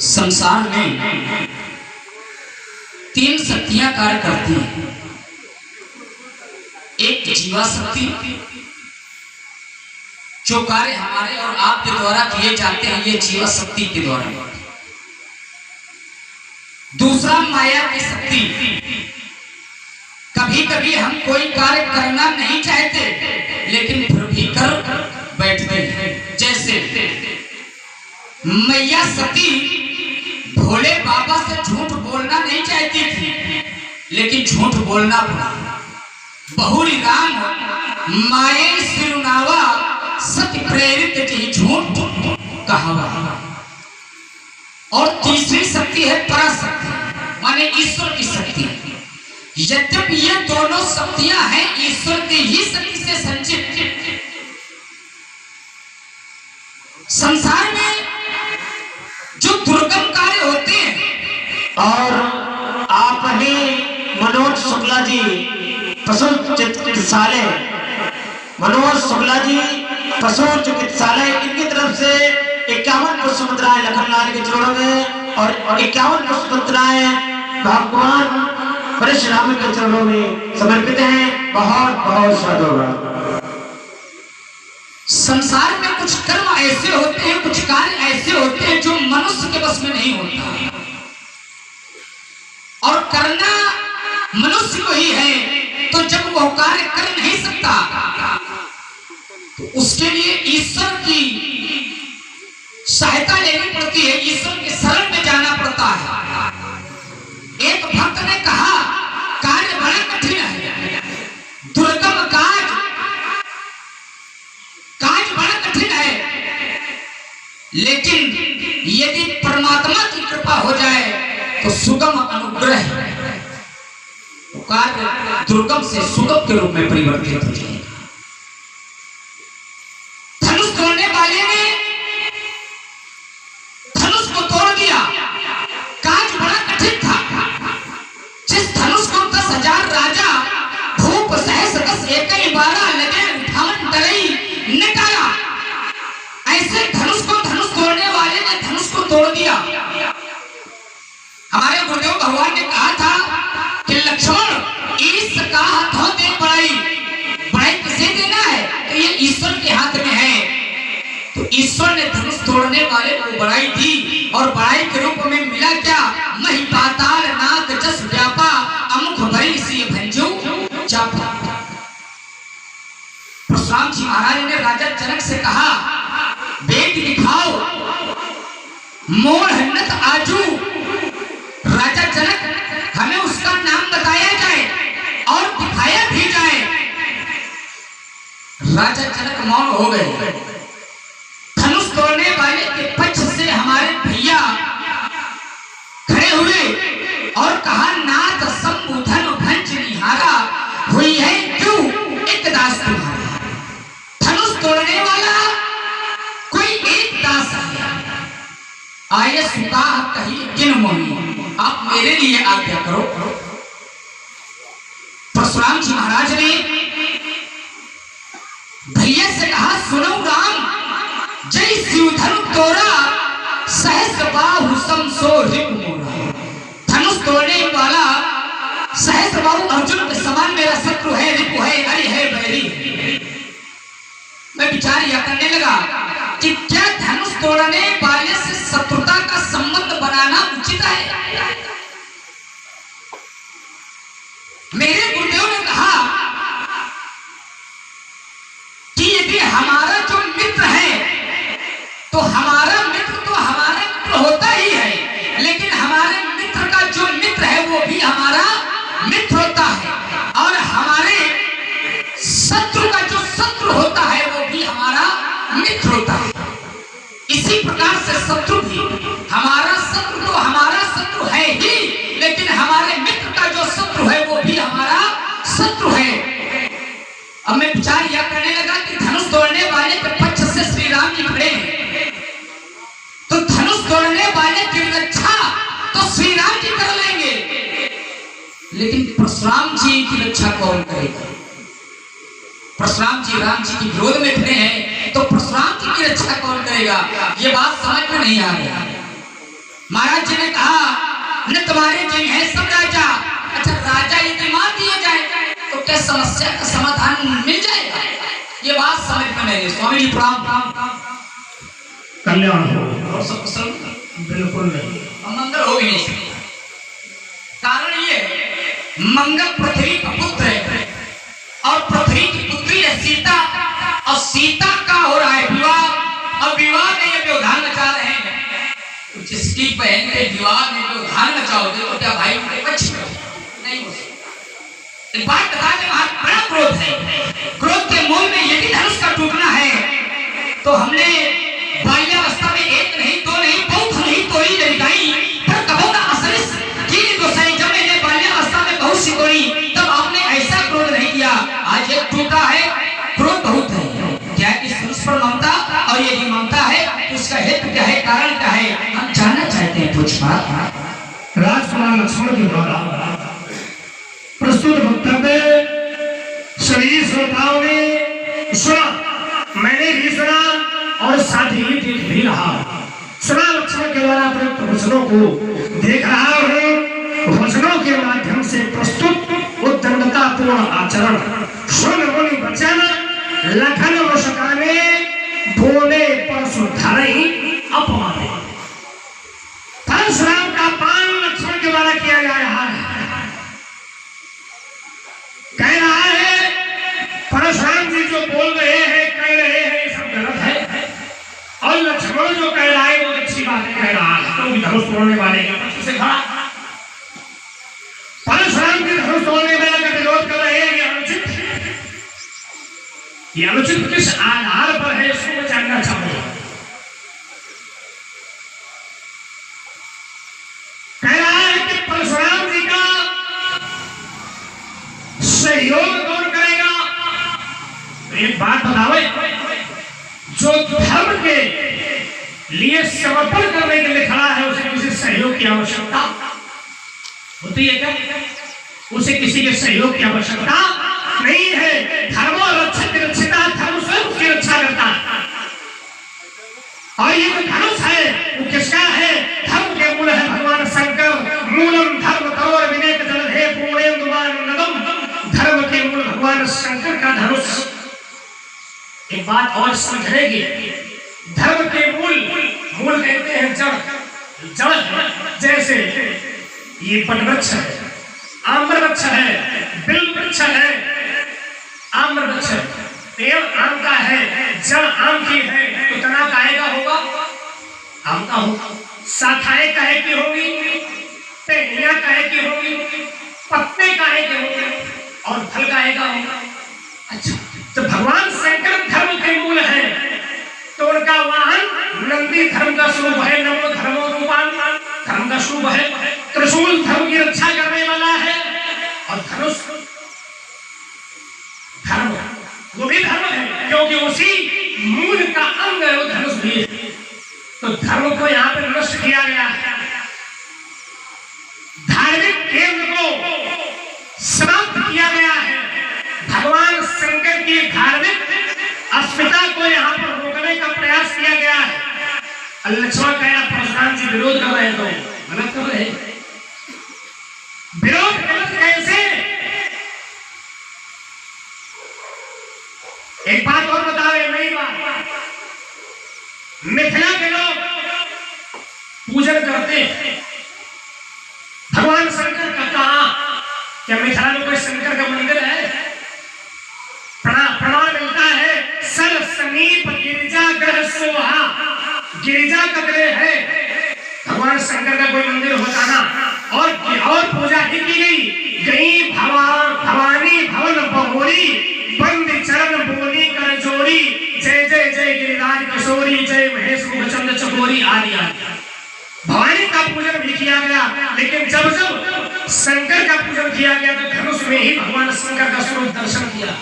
संसार में तीन शक्तियां कार्य करती हैं। एक जीवा शक्ति, जो कार्य हमारे और आपके द्वारा किए जाते हैं, ये जीवा शक्ति के द्वारा। दूसरा माया की शक्ति, कभी कभी हम कोई कार्य करना नहीं चाहते लेकिन फिर भी कर बैठते हैं। जैसे मैया सती भोले बाबा से झूठ बोलना नहीं चाहती थी लेकिन झूठ बोलना पड़ा। बहुरी राम माये सिरुनावा सत्य प्रेरित की झूठ कहावा। और तीसरी शक्ति है पराशक्ति, माने ईश्वर की शक्ति। यद्यपि ये दोनों शक्तियां हैं ईश्वर की ही शक्ति से संचित। संसार में जो दुर्गम कार्य होते हैं, और आप ही मनोज शुक्ला जी पशु चिकित्सालय, मनोज शुक्ला जी पशु चिकित्सालय, इनकी तरफ से 51 पुष्प मुद्राएं लखनलाल के चरणों में और 51 पुष्प मुद्राएं भगवान परशुराम के चरणों में समर्पित हैं। बहुत बहुत साधुवाद। संसार में कुछ कर्म ऐसे होते हैं, कुछ कार्य ऐसे होते हैं जो मनुष्य के बस में नहीं होता, और करना मनुष्य को ही है। तो जब वह कार्य कर नहीं सकता तो उसके लिए ईश्वर की सहायता लेनी पड़ती है, ईश्वर के शरण में जाना पड़ता है। एक भक्त ने कहा, कार्य बड़ा कठिन है, दुर्गम काज बड़ा कठिन है, लेकिन यदि परमात्मा की कृपा हो जाए तो सुगम अनुग्रह कार्य दुर्गम से सुगम के रूप में परिवर्तित हो जाएगा। धनुष तोड़ने वाले ने धनुष को तोड़ दिया, काज बड़ा कठिन था। जिस धनुष को 10,000 राजा भूप सहस 10 एक 12 लगे उठावन डरई निकाला, ऐसे धनुष तोड़ने वाले ने धनुष को तोड़ दिया। हमारे गुरुदेव भगवान ने कहा था कि लक्ष्मण ईश का हाथों दे बड़ाई किसे देना है, तो ये ईश्वर के हाथ में है। तो ईश्वर ने धनुष तोड़ने वाले को बड़ाई दी, और बड़ाई के रूप में मिला क्या? मही पाताल नाक जस व्यापा अमुख भरी सी भंजो चापा। परशुराम जी महाराज ने राजा जनक से कहा, वेद दिखाओ मोड़ हन्नत आजू। राजा जनक, हमें उसका नाम बताया जाए और दिखाया भी जाए। राजा जनक मौन हो गए। धनुष तोड़ने वाले के पक्ष से हमारे भैया खड़े हुए और कहा, नाथ संबुधन भंज निहारा हुई है क्यों एक दास तुम्हारा। धनुष तोड़ने वाला कोई एक दास है, आये सुता कही किन मोही, आप मेरे लिए आज्ञा करो। परशुराम जी महाराज ने भैया से कहा, सुनो राम, जय शिव धनु तोड़ा सहस बाहु समसो रिपु मोरा। धनुष तोड़ने वाला सहस बाहु अर्जुन के समान मेरा शत्रु है, रिपु है, अरि है, बैरी है। मैं विचार यह करने लगा कि क्या धनुष तोड़ने वाले से शत्रुता का संबंध बनाना उचित है? मेरे गुरुदेव ने कहा कि यदि हमारा जो मित्र है तो हमारा मित्र होता ही है, लेकिन हमारे मित्र का जो मित्र है वो भी हमारा मित्र होता है, और हमारे शत्रु का जो शत्रु होता है वो भी हमारा मित्र होता है। इसी प्रकार से शत्रु भी हमारा शत्रु तो हमारा शत्रु है ही, लेकिन हमारे मित्र का जो शत्रु है वो भी हमारा शत्रु है। अब मैं विचार यह करने लगा कि धनुष तोड़ने वाले के पक्ष से श्री राम जी खड़े हैं, तो धनुष तोड़ने वाले की रक्षा तो श्री राम जी कर लेंगे, लेकिन परशुराम जी की रक्षा कौन करेगा? परशुराम जी राम जी के विरोध में खड़े हैं, तो परशुराम जी की रक्षा कौन करेगा? ये बात समझ में नहीं आ रही। महाराज जी ने कहा न तुम्हारे जी हैं सब राजा। अच्छा राजा यदि मान दिए जाए तो क्या समस्या का समाधान मिल जाएगा? ये बात समझ में नहीं। स्वामी जी प्रणाम। कल्याण हो। और सब कुशल? बिल्कुल नहीं। मंगल हो ही नहीं सकता। कारण ये मंगल पृथ्वी का पुत्र है और पृथ्वी की पुत्री है सीता, और सीता का हो रहा है विवाह। और विवाह में ये व्यवधान मचा रहे हैं। जिसकी बहन के विवाह में व्यवधान मचाओगे तो क्या भाई उनके पक्ष में नहीं हो सकता। एक बात बता दें, वहां बड़ा क्रोध है। क्रोध के मूल में यदि धनुष का टूटना है तो हमने बाल्यावस्था में एक नहीं दो नहीं बहुत नहीं तोड़ी लड़काई, पर कबो का असलिस की गोसाई जब मैंने बाल्यावस्था में बहुत सी तोड़ी तब आपने ऐसा क्रोध नहीं किया। आज एक टूटा है, क्रोध बहुत है। क्या इस धनुष पर ममता, और यदि ममता है तो इसका हेतु क्या है, कारण क्या है, हम जानना चाहते हैं। पूछा राजकुमार लक्ष्मण के द्वारा प्रस्तुत वक्तव्य सभी श्रोताओं ने सुना, मैंने भी सुना और साथ ही देख भी रहा। सुना लक्ष्मण के द्वारा प्रयुक्त वचनों को देख रहा हूँ। वचनों के माध्यम से प्रस्तुत उद्दंडता पूर्ण आचरण सुन मुनि वचन लखन वशकाने बोले परसु धरई अपमाने। परशुराम का पान लक्ष्मण के द्वारा किया जा रहा है। कह रहा है परशुराम जी जो बोल रहे हैं कह रहे हैं ये सब गलत है, और लक्ष्मण जो कह रहा है वो अच्छी बात कह रहा है। तो धनुष तोड़ने वाले के पक्ष से खड़ा, परशुराम जी धनुष तोड़ने वाले का विरोध कर रहे हैं। ये अनुचित है। ये अनुचित किस आधार पर है इसको मैं जानना चाहूंगा। कह रहा है कि परशुराम जी का सहयोग कौन करेगा? तो एक बात बताओ, जो धर्म के लिए समर्पण करने के लिए खड़ा है उसे किसी सहयोग की आवश्यकता होती है क्या? उसे किसी के सहयोग की आवश्यकता नहीं है। धर्म और रक्षक की रक्षिता, धर्म स्वयं उसकी रक्षा करता है। और ये जो धनुष है वो किसका है? धर्म के मूल है भगवान शंकर। मूलम धर्म तरोर विनेक जलधे पूर्णेन्दुमान नदम। धर्म के मूल भगवान शंकर का धनुष। एक बात और समझने की, धर्म के मूल कहते हैं जड़। जड़ जैसे ये वटवृक्ष है, आम्र वृक्ष है, बिल वृक्ष है, आम्र वृक्ष है, पेड़ आम का है, जड़ आम की है, तो तना काहे का होगा? आम का होगा। शाखाएं काहे की होगी? टहनियां काहे की होगी? पत्ते काहे के होंगे? और फल काहे का होगा? अच्छा, तो भगवान शंकर धर्म के मूल है, तो उनका वाहन नंदी धर्म का स्वरूप है। नमो धर्मो रूपान, धर्म का स्वरूप है। त्रिशूल धर्म की रक्षा करने वाला है, और धनुष धर्म वो भी धर्म है, क्योंकि उसी मूल का अंग है वो धनुष भी है। तो धर्म को यहाँ पे नष्ट किया गया है। धार्मिक केंद्र को समाप्त किया गया है। भगवान शंकर की धार्मिक अस्मिता को यहाँ पर रोकने का प्रयास किया गया है। लक्ष्मण कह रहा परशुराम जी विरोध कर रहे हैं, तो गलत कर रहे हैं। विरोध गलत कैसे? एक बात और बता रहे, नई बात, मिथिला के लोग पूजन करते हैं भगवान शंकर का। कहा क्या मिथिला में कोई शंकर का मंदिर है? प्रमाण मिलता है सर समीप गिरिजा ग्रह सोहा। गिरिजा का ग्रह है, भगवान शंकर का कोई मंदिर होता ना, और पूजा की गई भवानी भवन बहोरी बंद चरण बोली कर जोड़ी। जय जय जय गिरिराज किशोरी, जय महेश मुखचंद चकोरी आदि आदि। भवानी का पूजन भी किया गया, लेकिन जब जब शंकर का पूजन किया गया तो धनुष में ही भगवान शंकर का स्वरूप दर्शन किया।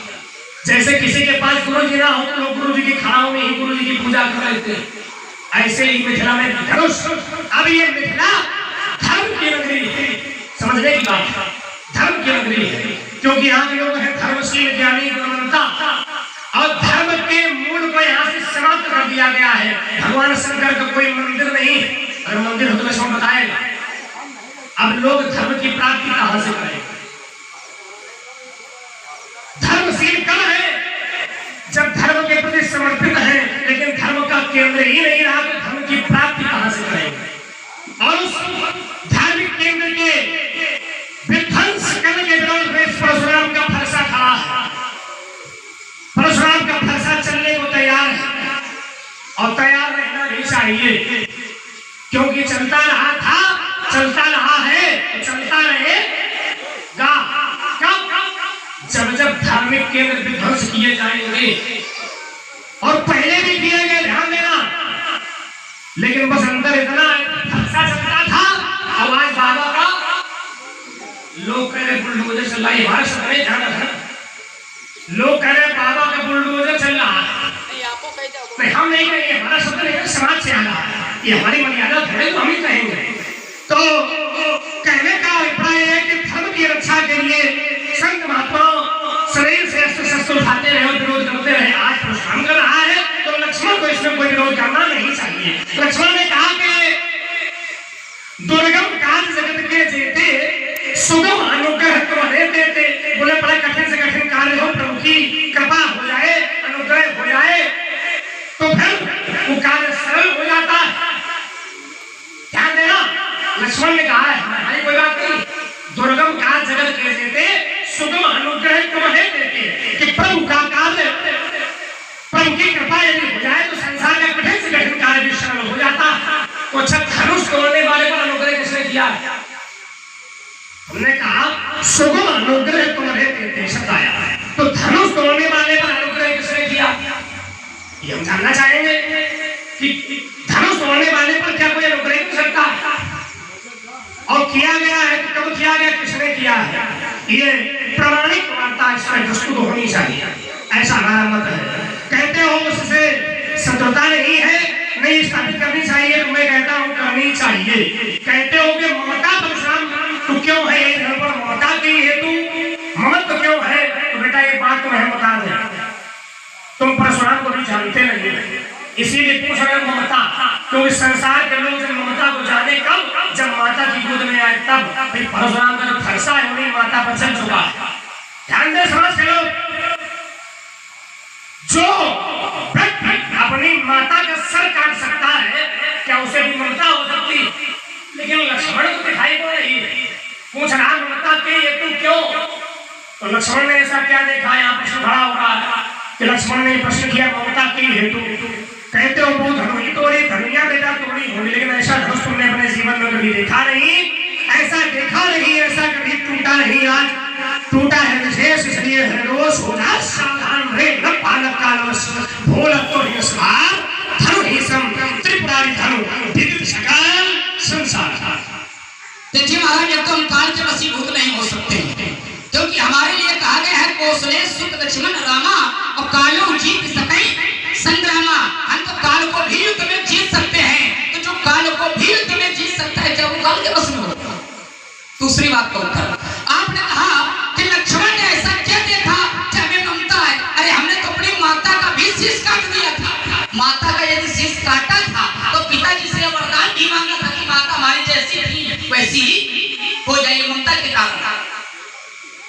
जैसे किसी के पास गुरु जी ना हो तो लोग गुरु जी की खाड़ों में ही गुरु जी की पूजा कर लेते हैं, ऐसे ही मिथिला में धनुष। अब ये मिथिला धर्म की नगरी है, समझने की बात, धर्म की नगरी है, क्योंकि यहाँ के लोग हैं धर्मशील ज्ञानी गुणवंता, और धर्म के मूल को यहाँ से समाप्त कर दिया गया है। भगवान शंकर का कोई मंदिर नहीं। अगर मंदिर हो तो मैं बता अब लोग धर्म की प्राप्ति कहां से करें? धर्मशील कब है? जब धर्म के प्रति समर्पित है, लेकिन धर्म का केंद्र ही नहीं रहा तो धर्म की प्राप्ति कहां से करेंगे? और उस धार्मिक केंद्र के विध्वंस करने के विरोध में परशुराम का फरसा खड़ा है। परशुराम का फरसा चलने को तैयार है और तैयार रहना भी चाहिए, क्योंकि चलता रहा था, चलता रहा है, चलता रहेगा। जब जब धार्मिक केंद्र विध्वंस किए जाएंगे, और पहले भी किए गए, ध्यान देना, लेकिन बस अंदर इतना फरसा चलता था, आवाज बाबा का, लोग कह रहे बुलडोजर चल रहा है, हमारा सब नहीं ध्यान रखना, लोग कह रहे बाबा का बुलडोजर चल रहा है, नहीं हम नहीं कहेंगे, हमारा शब्द नहीं, समाज से आना है, ये हमारी मर्यादा है तो हम ही कहेंगे। तो कहने का अभिप्राय है कि धर्म की रक्षा के लिए संत महात्मा शरीर से अस्त्र शस्त्र उठाते रहे और विरोध करते रहे। आज परशुराम कर रहा है तो लक्ष्मण को इसमें कोई विरोध करना नहीं चाहिए। लक्ष्मण ने कहा कि दुर्गम काज जगत के जेते सुगम अनुग्रह तुम्हारे देते। बोले बड़ा कठिन से कठिन कार्य हो, प्रभु की कृपा हो जाए, अनुग्रह हो जाए तो फिर वो कार्य सरल हो जाता है। ध्यान देना, लक्ष्मण ने कहा है हमारी कोई बात नहीं, दुर्गम काज जगत के देते सुगम अनुग्रह तुम्हें देते, कि प्रभु का कार्य, प्रभु की कृपा यदि हो जाए तो संसार का कठिन से कठिन कार्य भी सरल हो जाता। तो अच्छा, धनुष तोड़ने वाले पर अनुग्रह किसने किया? हमने कहा सुगम अनुग्रह तुम्हें देते शब्द आया, तो धनुष तोड़ने वाले पर अनुग्रह किसने किया? ये हम जानना चाहेंगे कि धनुष तोड़ने वाले पर क्या कोई अनुग्रह कर सकता है? और किया गया है तो कब किया गया, किसने किया है? ये प्रामाणिक वार्ता इसमें प्रस्तुत होनी चाहिए, ऐसा हमारा मत है। कहते हो उससे शत्रुता नहीं है, नहीं स्थापित करनी चाहिए, तो मैं कहता हूँ करनी चाहिए। कहते हो कि ममता परशुराम तो क्यों है, यही धर्म पर ममता की हेतु ममत्व क्यों है? तो बेटा एक बात तुम्हें बता दें, तुम परशुराम को भी जानते नहीं, इसीलिए पूछ रहे ममता, क्योंकि संसार के लोग जब ममता को जाने कब, जब माता की गोद में आए तब। परशुराम का जो फरसा है उन्हीं माता पर चल चुका है। ध्यान दे समाज के लोग, जो अपनी माता का सर काट सकता है, क्या उसे भी ममता हो सकती? लेकिन लक्ष्मण को दिखाई पड़ रही है, पूछ रहा ममता के ये तू क्यों? तो लक्ष्मण ने ऐसा क्या देखा? यहाँ प्रश्न खड़ा हो रहा है कि लक्ष्मण ने प्रश्न किया ममता की हेतु। कहते हो वो धनु ही तोड़ी, धनुया बेटा तोड़ी होगी, लेकिन ऐसा धनुष तुमने अपने जीवन में कभी देखा नहीं, ऐसा देखा नहीं, ऐसा कभी टूटा नहीं। आज टूटा है विशेष, इसलिए है रोष हो जा सावधान रे न पालक कालवश भोलक तो हिंसकार धनु ही सम त्रिपुरारी धनु विदित सकल संसार। देखिए महाराज, जब तो हम काल के वशीभूत नहीं हो सकते, क्योंकि हमारे लिए कहा गया है कौशले सुत लक्ष्मण रामा और कालो जीत सके संग्रामा। हम तो काल को भी युद्ध में जीत सकते हैं, तो जो काल को भी युद्ध में जीत सकता है क्या वो काल के वश में होगा? दूसरी बात का उत्तर, आपने कहा कि लक्ष्मण ने ऐसा क्या देखा कि हमें ममता है? अरे हमने तो अपनी माता का भी शीश काट दिया था। माता का यदि शीश काटा था तो पिताजी से वरदान भी मांगा था कि माता हमारी जैसी थी वैसी हो जाए, ममता के कारण।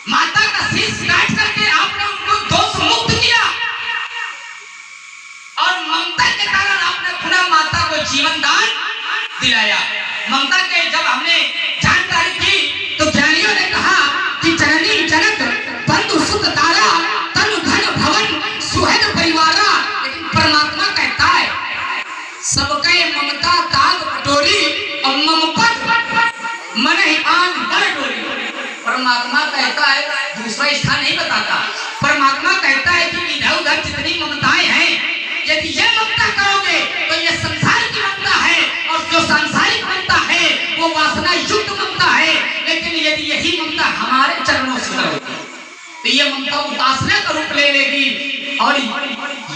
माता का शीश काट करके आपने उनको दोष मुक्त किया और ममता के कारण आपने पुनः माता को जीवन दान दिलाया। ममता के जब हमने जानकारी की तो ज्ञानियों ने कहा कि जननी जनक बंधु सुत तारा तनु धन भवन सुहृद परिवारा। लेकिन परमात्मा कहता है सबके ममता ताग बटोरी और ममपत मन ही आन बड़ डोरी। परमात्मा कहता है, दूसरा स्थान नहीं बताता, परमात्मा कहता है कि इधर उधर जितनी ममताएं हैं, यदि ये ममता करोगे तो ये संसार की ममता है, और जो सांसारिक ममता है वो वासना युक्त ममता है। लेकिन यदि यही ममता हमारे चरणों से करोगे तो ये ममता उपासना का रूप ले लेगी, और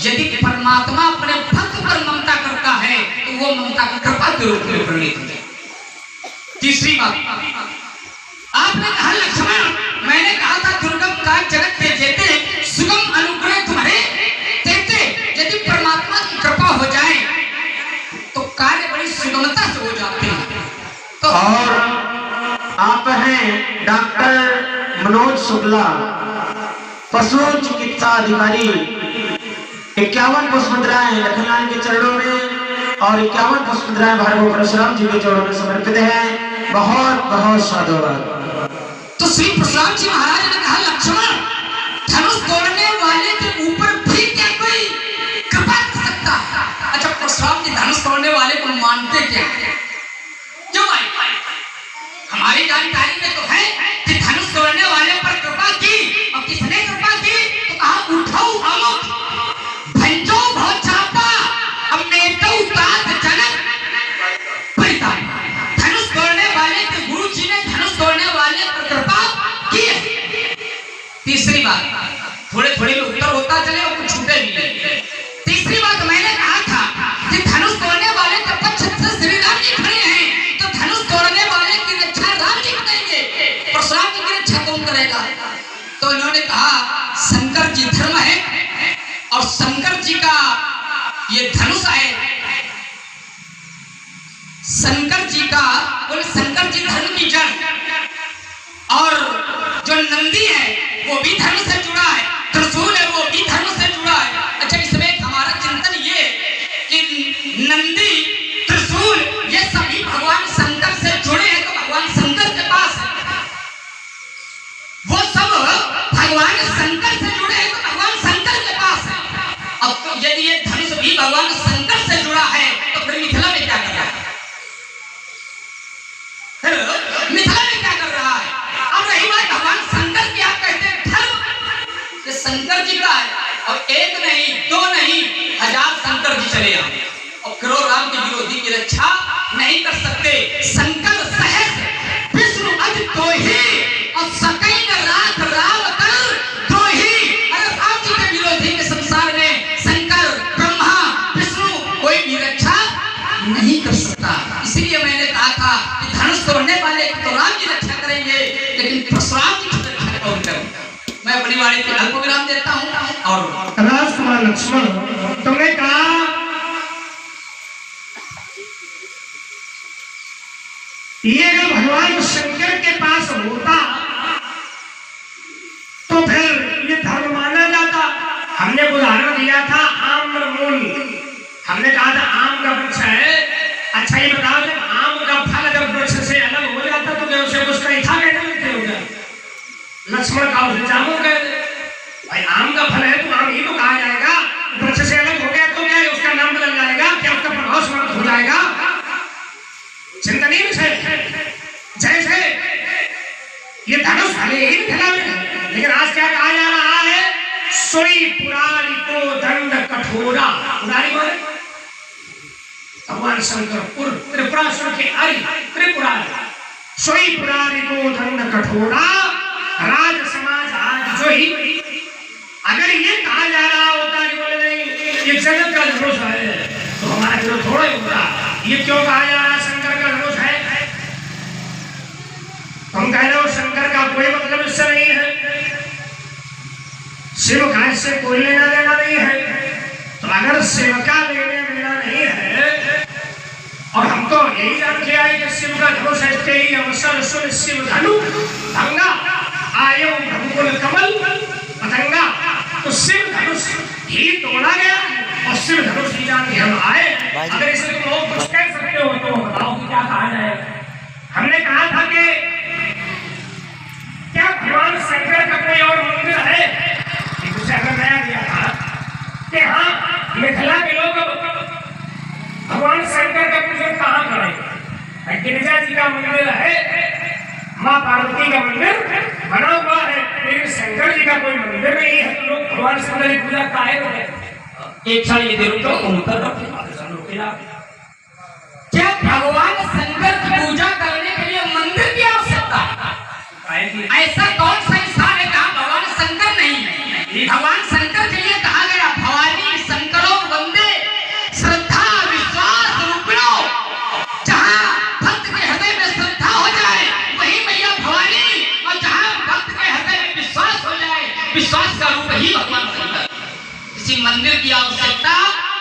यदि परमात्मा अपने भक्त पर ममता करता है तो वो ममता का कृपा के रूप में परिणित होगी। तीसरी बात आपने कहा लक्ष्मण, मैंने कहा था दुर्गम काज जगत के जेते सुगम अनुग्रह तुम्हारे देते। यदि परमात्मा की कृपा हो जाए तो कार्य बड़ी सुगमता से हो जाते हैं। तो और आप हैं डॉक्टर मनोज शुक्ला, पशु चिकित्सा अधिकारी। 51 पुष्पमुद्राएं लखनलाल के चरणों में और 51 पुष्पमुद्राएं भगवान परशुराम जी के चरणों में समर्पित हैं। बहुत बहुत साधुवाद। तो श्री परशुराम जी महाराज ने कहा, लक्ष्मण, धनुष तोड़ने वाले के ऊपर भी क्या कोई कृपा कर सकता? अच्छा, परशुराम जी धनुष तोड़ने वाले को मानते क्या? क्यों भाई? हमारी जानकारी में तो है कि धनुष तोड़ने वाले पर कृपा की, और किसने कृपा की? तो कहा, उठो अमुक भंजो बहुत चापा, अब मेटो तात जनक परिताप। धनुष तोड़ने वाले के गुरु जी ने धनुष तोड़ने वाले पर कृपा की है। तीसरी बात, थोड़े थोड़े में उत्तर होता चले और कुछ छूटे भी नहीं। तीसरी बात मैंने कहा था कि धनुष तोड़ने वाले के पक्ष से श्री राम जी खड़े हैं, तो धनुष तोड़ने वाले की रक्षा राम जी करेंगे, परशुराम जी की रक्षा कौन करेगा? तो इन्होंने कहा, शंकर जी धर्म है और शंकर जी का ये धनुष है, शंकर जी का, बोले शंकर जी धर्म की जड़, और जो नंदी है वो भी धर्म से जुड़ा है, त्रिशूल है वो भी धर्म से जुड़ा है। अच्छा, इसमें हमारा चिंतन ये कि नंदी, त्रिशूल, ये सभी भगवान शंकर से जुड़े हैं, तो भगवान शंकर के पास है। वो सब भगवान शंकर से जुड़े हैं, तो भगवान शंकर के पास है। अब यदि ये धनुष भी भगवान शंकर से जुड़ा है, तो फिर मिथिला में क्या कर रहा है? मिथिला में क्या कर रहा है? अब रही बात भगवान शंकर की, आप कहते हैं धर्म, ये शंकर जी का है, और एक नहीं, दो नहीं, 1000 शंकर जी चले आए और फिर राम के विरोधी की रक्षा नहीं कर सकते। शंकर सहज विष्णु अज तो ही, और सकैन रात राव कर तो ही। अरे राम जी के विरोधी के संसार में शंकर, ब्रह्मा, विष्णु कोई भी रक्षा नहीं कर सकता। इसीलिए मैंने कहा था कि धनुष तोड़ने वाले तो राम जी रक्षा करेंगे, लेकिन परशुराम जी की रक्षा कौन करेगा? मैं अपनी वाणी के अल्प विराम देता हूँ। और राजकुमार लक्ष्मण, तुमने कहा ये अगर भगवान शंकर के पास होता तो फिर ये धर्म माना जाता। हमने उदाहरण दिया था आम्र मूल, हमने कहा था आम का वृक्ष है। अच्छा, ये बताओ, जब आम का फल जब वृक्ष से अलग हो जाता तो क्या उसे कुछ कैसा कहने लगते होगा? लक्ष्मण का उसे जामुन कह दे। भाई आम का फल है तो आम ही तो कहा जाएगा, वृक्ष से अलग हो गया तो क्या उसका नाम बदल जाएगा? क्या उसका प्रभाव समाप्त हो जाएगा? चिंतनीय विषय। जैसे ये धनुष भले ही मिथिला में है, लेकिन आज क्या कहा जा रहा है? सोई पुरारी को दंड कठोरा। पुरारी बोले भगवान शंकर, त्रिपुरासुर के अरि त्रिपुरा, सोई पुरारी को दंड कठोरा, राज समाज आज जो ही। अगर ये कहा जा रहा होता कि बोले नहीं ये जगत का धनुष है, तो हमारा विरोध थोड़ा ही होता। ये क्यों कहा जा रहा है शंकर का धनुष है? तुम कह रहे हो शंकर का कोई मतलब इससे नहीं है, शिव का इससे कोई लेना देना नहीं है। तो अगर शिव का लेना देना नहीं है, और हम तो यही जान के आए कि शिव का धनुष है, ही अवसर सुन शिव धनु भंगा आयो भंगुल कमल पतंगा। तो शिव धनुष ही तोड़ा गया और शिव धनुष ही जान के हम आए। अगर इसे तुम लोग कुछ कह सकते हो तो बताओ कि क्या कहा जाए? हमने कहा था कि क्या भगवान शंकर का कोई और मंदिर है? कुछ हमें नया दिया था कि हाँ, मिथिला के लोग भगवान शंकर का पूजन कहाँ करें? गिरिजा जी का मंदिर है, माँ पार्वती का मंदिर बना हुआ है, लेकिन शंकर जी का कोई मंदिर नहीं है, तो लोग भगवान शंकर की पूजा काहे करें? एक क्षण ये देखो तो उत्तर क्या भगवान शंकर की पूजा करने के लिए मंदिर की आवश्यकता है? ऐसा कौन सा स्थान है जहाँ भगवान शंकर नहीं है? भगवान शंकर के लिए कहा गया भवानी शंकरों वंदे श्रद्धा विश्वास रूपिणों। जहाँ भक्त के हृदय में श्रद्धा हो जाए वही मैया भवानी, और जहाँ भक्त के हृदय में विश्वास हो जाए, विश्वास का रूप ही भगवान शंकर। किसी मंदिर की आवश्यकता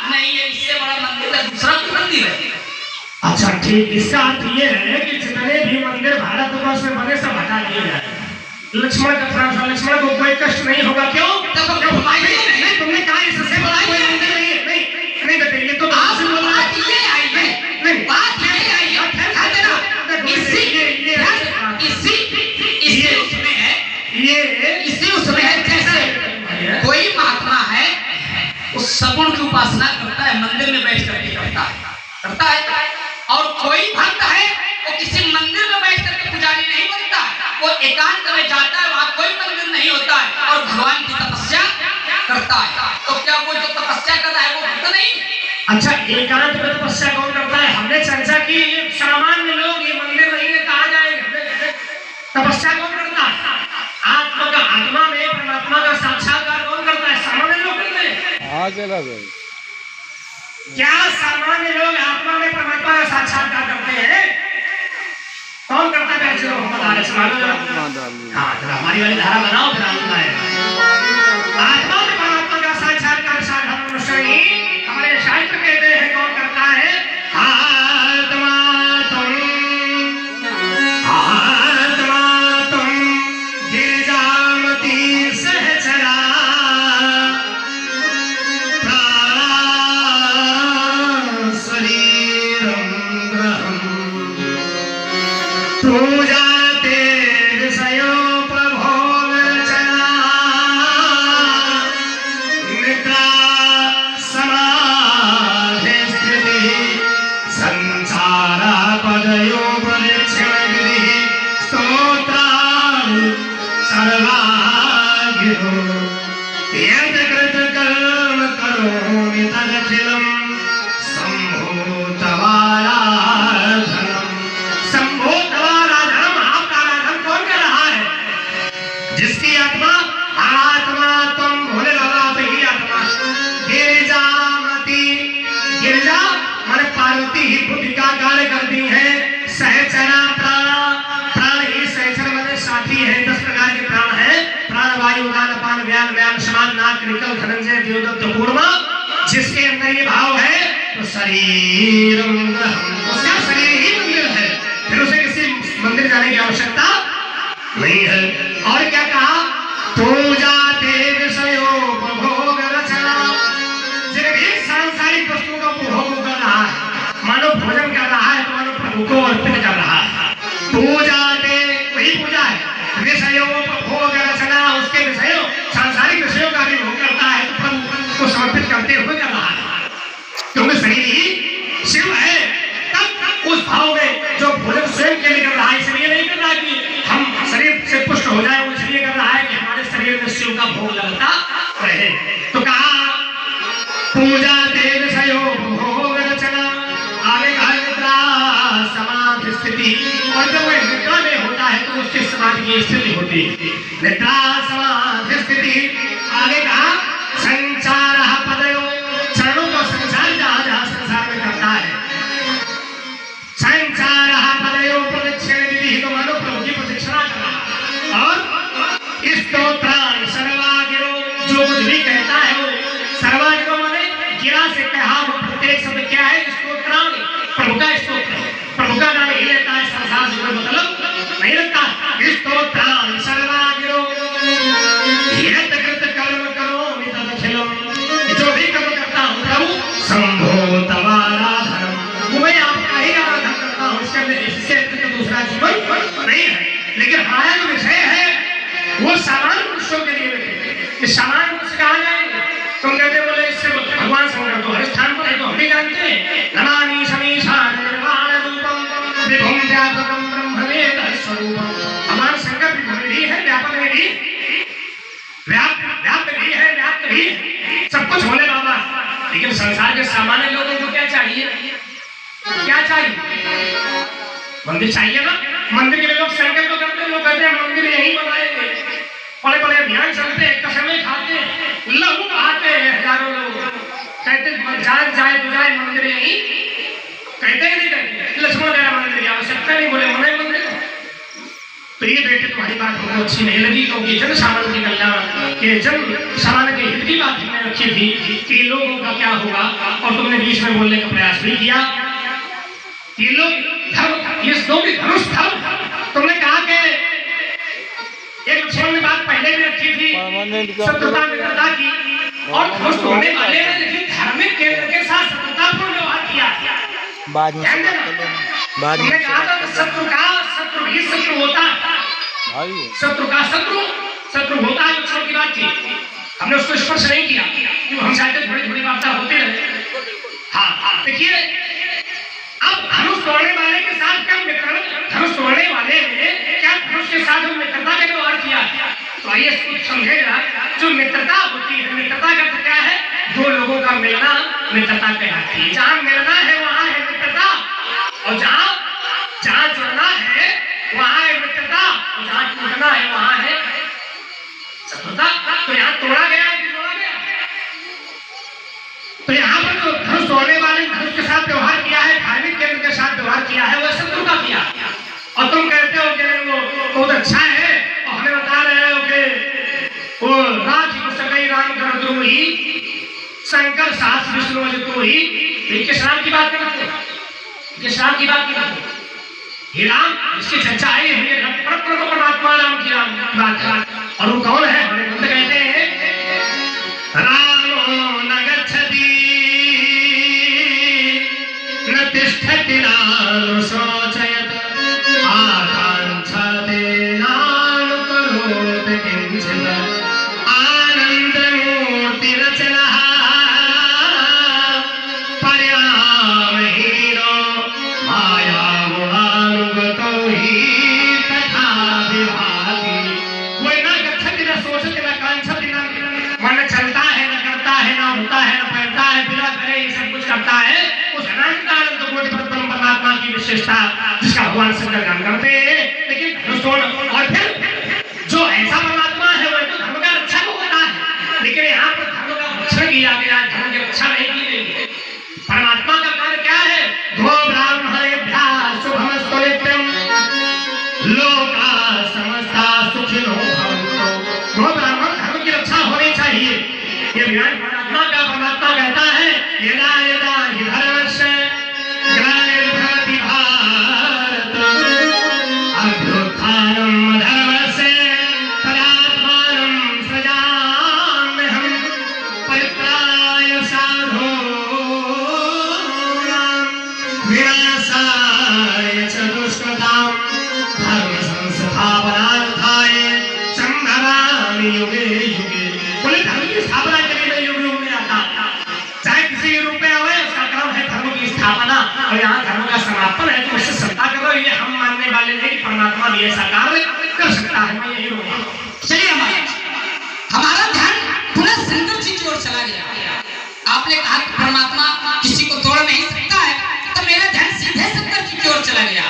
नहीं है, इससे बड़ा मंदिर है दूसरा मंदिर है। अच्छा ठीक, इसका अर्थ ये है कि जितने भी मंदिर भारतवर्ष में बने सब हटा दिए जाए। लक्ष्मण का प्रार्थना, लक्ष्मण को कोई कष्ट नहीं होगा। क्यों? नहीं, तुमने कहा इससे बड़ा कोई मंदिर नहीं है। नहीं बेटे, ये तो बात ये आई है, नहीं बात ये आई है, इसी उसमें है। जैसे कोई महात्मा है, उस सगुण की उपासना करता है, मंदिर में बैठ करके करता है, और कोई भक्त है वो किसी मंदिर में बैठ करके पुजारी नहीं बनता है, वो एकांत में जाता है, वहां कोई मंदिर नहीं होता है और भगवान की तपस्या करता है। तो क्या वो जो तपस्या कर रहा है वो भक्त नहीं? अच्छा, एकांत में तपस्या कौन करता है? हमने चर्चा की, ये सामान्य लोग, ये मंदिर नहीं है, कहा जाएगा तपस्या कौन करता है? आत्मा में परमात्मा का साक्षात्कार कौन करता है? सामान्य लोग करते हैं। क्या सामान्य लोग आत्मा में परमात्मा का साक्षात्कार करते हैं? कौन करता है? हमारी वाली धारा बनाओ, फिर आत्मा में परमात्मा का साक्षात्कार साधन श्रेणी हमारे शास्त्र कहते हैं कौन करता है? आत्मा तुम गिरिजामती सहचरा शरीरम ग्रहम पूजा जिसकी आत्मा, आत्मा तुम भोले बाबा पे ही आत्मा। गिरिजामती, गिरिजा माने पार्वती ही बुद्धि का कार्य करती है। सहचरा प्राण ही सहचर माने साथी है। 10 प्रकार के प्राण है, प्राण वायु उदान अपान व्यान व्यान समान नाक निकल धनंजय देवदत्त कूर्मा। जिसके अंदर ये भाव है तो शरीर उसका शरीर ही मंदिर है, फिर उसे किसी मंदिर जाने की आवश्यकता नहीं है। और क्या कहा? पूजा देव विषयोपभोग रचना। जिनकी सांसारिक वस्तुओं का उपभोग कर रहा है, मानो भोजन कर रहा है, तो मानो प्रभु को अर्पित कर रहा है। पूजा देव वही पूजा है। विषयोपभोग रचना, उसके विषयों सांसारिक विषयों का भी भोग करता है, तो प्रभु को समर्पित करते हुए कर रहा है, क्योंकि शरीर ही शिव है। तब उस भाव में जो भोजन स्वयं के लिए कर रहा है, इसलिए नहीं कर रहा कि हम शरीर से पुष्ट हो जाए, वो इसलिए कर रहा है कि हमारे शरीर में शिव का भोग लगता रहे। तो कहा पूजा देव भोग रचना। आगे कहा निद्रा समाधि स्थिति, और जब वह निद्रा में होता है तो उसकी समाधि की स्थिति होती है, निद्रा समाधि स्थिति। आगे कहा संचार पदयो, चरणों का संचार जहां जहां संसार में करता है। संचार पदयो प्रदक्षिण विधि, तो मानो प्रभु की प्रदक्षिणा कर रहा। और स्तोत्राणि सर्वागिरो, जो कुछ भी कहता है वो सर्वागिरो माने गिरा से कहा वो प्रत्येक शब्द क्या है? स्तोत्राणि, प्रभु का स्तोत्र है। प्रभु का नाम ही लेता है, संसार से कोई मतलब नहीं रखता। स्तोत्राणि सर्वागिरो यत् कृत कर्म करोमि तदखिलम, जो भी कर्म करता हूं प्रभु शंभो तवाराधनम, वो मैं आपका ही आराधन करता हूं, इससे अतिरिक्त दूसरा जीवन नहीं है। लेकिन हमारा जो विषय है वो सामान्य पुरुषों के लिए। सामान्य पुरुष कहा जाएंगे, तुम कहते बोले इससे भगवान शंकर तो हर स्थान पर है, तो हम भी जानते हैं। नमामि समीशान निर्वाण रूपम विभुम व्यापकम ब्रह्मवेद स्वरूपम। भगवान शंकर भी है, व्यापक में भी, व्याप्त भी है, व्याप्त भी है, सब कुछ भोले बाबा। लेकिन संसार के सामान्य लोगों को क्या चाहिए? क्या चाहिए? मंदिर चाहिए ना। मंदिर के लिए लोग संकल्प तो करते हैं, लोग कहते हैं मंदिर यही बनाएंगे, बड़े बड़े अभियान चलते हैं, कसमें खाते हैं, लहू बहाते हैं हजारों लोग, कहते जान जाए तो जाए मंदिर यही, कहते हैं नहीं कहते लक्ष्मण मेरा मंदिर की आवश्यकता नहीं, बोले मनाए मंदिर। तो ये बेटे तुम्हारी बात हमको अच्छी नहीं लगी, क्योंकि जन सामान्य की कल्याण के जन सामान्य के हित की बात हमने रखी थी कि लोगों का क्या होगा, और तुमने बीच में बोलने का प्रयास भी किया। ये लोग धर्म, ये दो भी धनुष धर्म। तुमने कहा कि एक लक्ष्मण ने बात पहले भी रखी थी शत्रुता मित्रता की, और धनुष तोड़ने वाले ने लेकिन धार्मिक केंद्र के साथ शत्रुतापूर्ण व्यवहार किया। तुमने कहा था शत्रु ही शत्रु होता है, शत्रु का शत्रु होता है। लक्ष्मण की बात थी, हमने उसको स्पर्श नहीं किया कि हम चाहते थोड़ी थोड़ी वार्ता होती रहे। हाँ देखिए, अब धनुष तोड़ने वाले के साथ क्या मित्र, धनुष तोड़ने वाले ने क्या धनुष के साथ मित्रता का व्यवहार किया? तो आइए कुछ समझेगा। जो मित्रता होती है, मित्रता का क्या है? दो लोगों का मिलना मित्रता कहलाती है। जहाँ मिलना है वहाँ है मित्रता, और जहाँ जुड़ना है वहाँ है मित्रता, और जहाँ टूटना है वहाँ है शत्रुता। तो यहाँ तोड़ा गया कि जोड़ा गया? तो यहाँ पर जो धनुष तोड़ने वाले धनुष के साथ व्यवहार किया है, धार्मिक केंद्र के साथ व्यवहार किया है, वह शत्रु का किया। और तुम कहते हो कि वो बहुत अच्छा है, और हमें बता रहे हो कि वो राज सगई राम कर द्रोही, शंकर सास विष्णु द्रोही। किस राम की बात करते हो? किस राम की बात करते हो? ये राम जिसकी चर्चा आई है, परमात्मा राम की बात है। और वो कौन है? हमारे ग्रंथ कहते हैं रामो न गच्छति न तिष्ठति नानु शोचयत आकांक्षते नानु करोति किंचित् आनंदमूर्ति रचनः पर्यामहीनो मायामुहानुगतो हि तथा विभाति। कोई न गच्छति न सोचति न कांक्षति, न मन चलता है, न करता है, न होता है, न पहनता है, बिना करे ये सब कुछ करता है। उस अनंत आनंद कोटि परमात्मा की विशेषता जिसका भगवान शंकर गान करते हैं। लेकिन और फिर जो ऐसा परमात्मा है वह तो धर्म का रक्षा को होता है, लेकिन यहाँ पर धर्म का रक्षण किया गया, धर्म की रक्षा नहीं की गई। परमात्मा का कार्य क्या है? धो ब्राह्मणेभ्यः शुभमस्तु नित्यं लोका समस्ता सुखिनो भवन्तु। धो ब्राह्मण, धर्म की रक्षा होनी चाहिए। ये विराट परमात्मा कहता है यदा यदा हि धर्मस्य ग्लानिर्भवति भारत अभ्युत्थानं धर्मस्य तदात्मानं सृजाम्यहं परित्राय साधूनां विनाशाय च दुष्कृतां धर्म संस्थापनार्थाय संभवामि युगे युगे। बोले धर्म की स्थापना के लिए युग युग में आता, चाहे किसी रूप में आवे, उसका काम है धर्म की स्थापना। और यहाँ धर्म का समापन है, तो उससे सत्ता करो। ये हम मानने वाले नहीं, परमात्मा भी ऐसा कार्य कर सकता है। मैं यही बोलूँगा। चलिए हमारा ध्यान पुनः शंकर जी की ओर चला गया। आपने कहा कि परमात्मा किसी को तोड़ नहीं सकता है, तो मेरा ध्यान सीधे शंकर जी की ओर चला गया।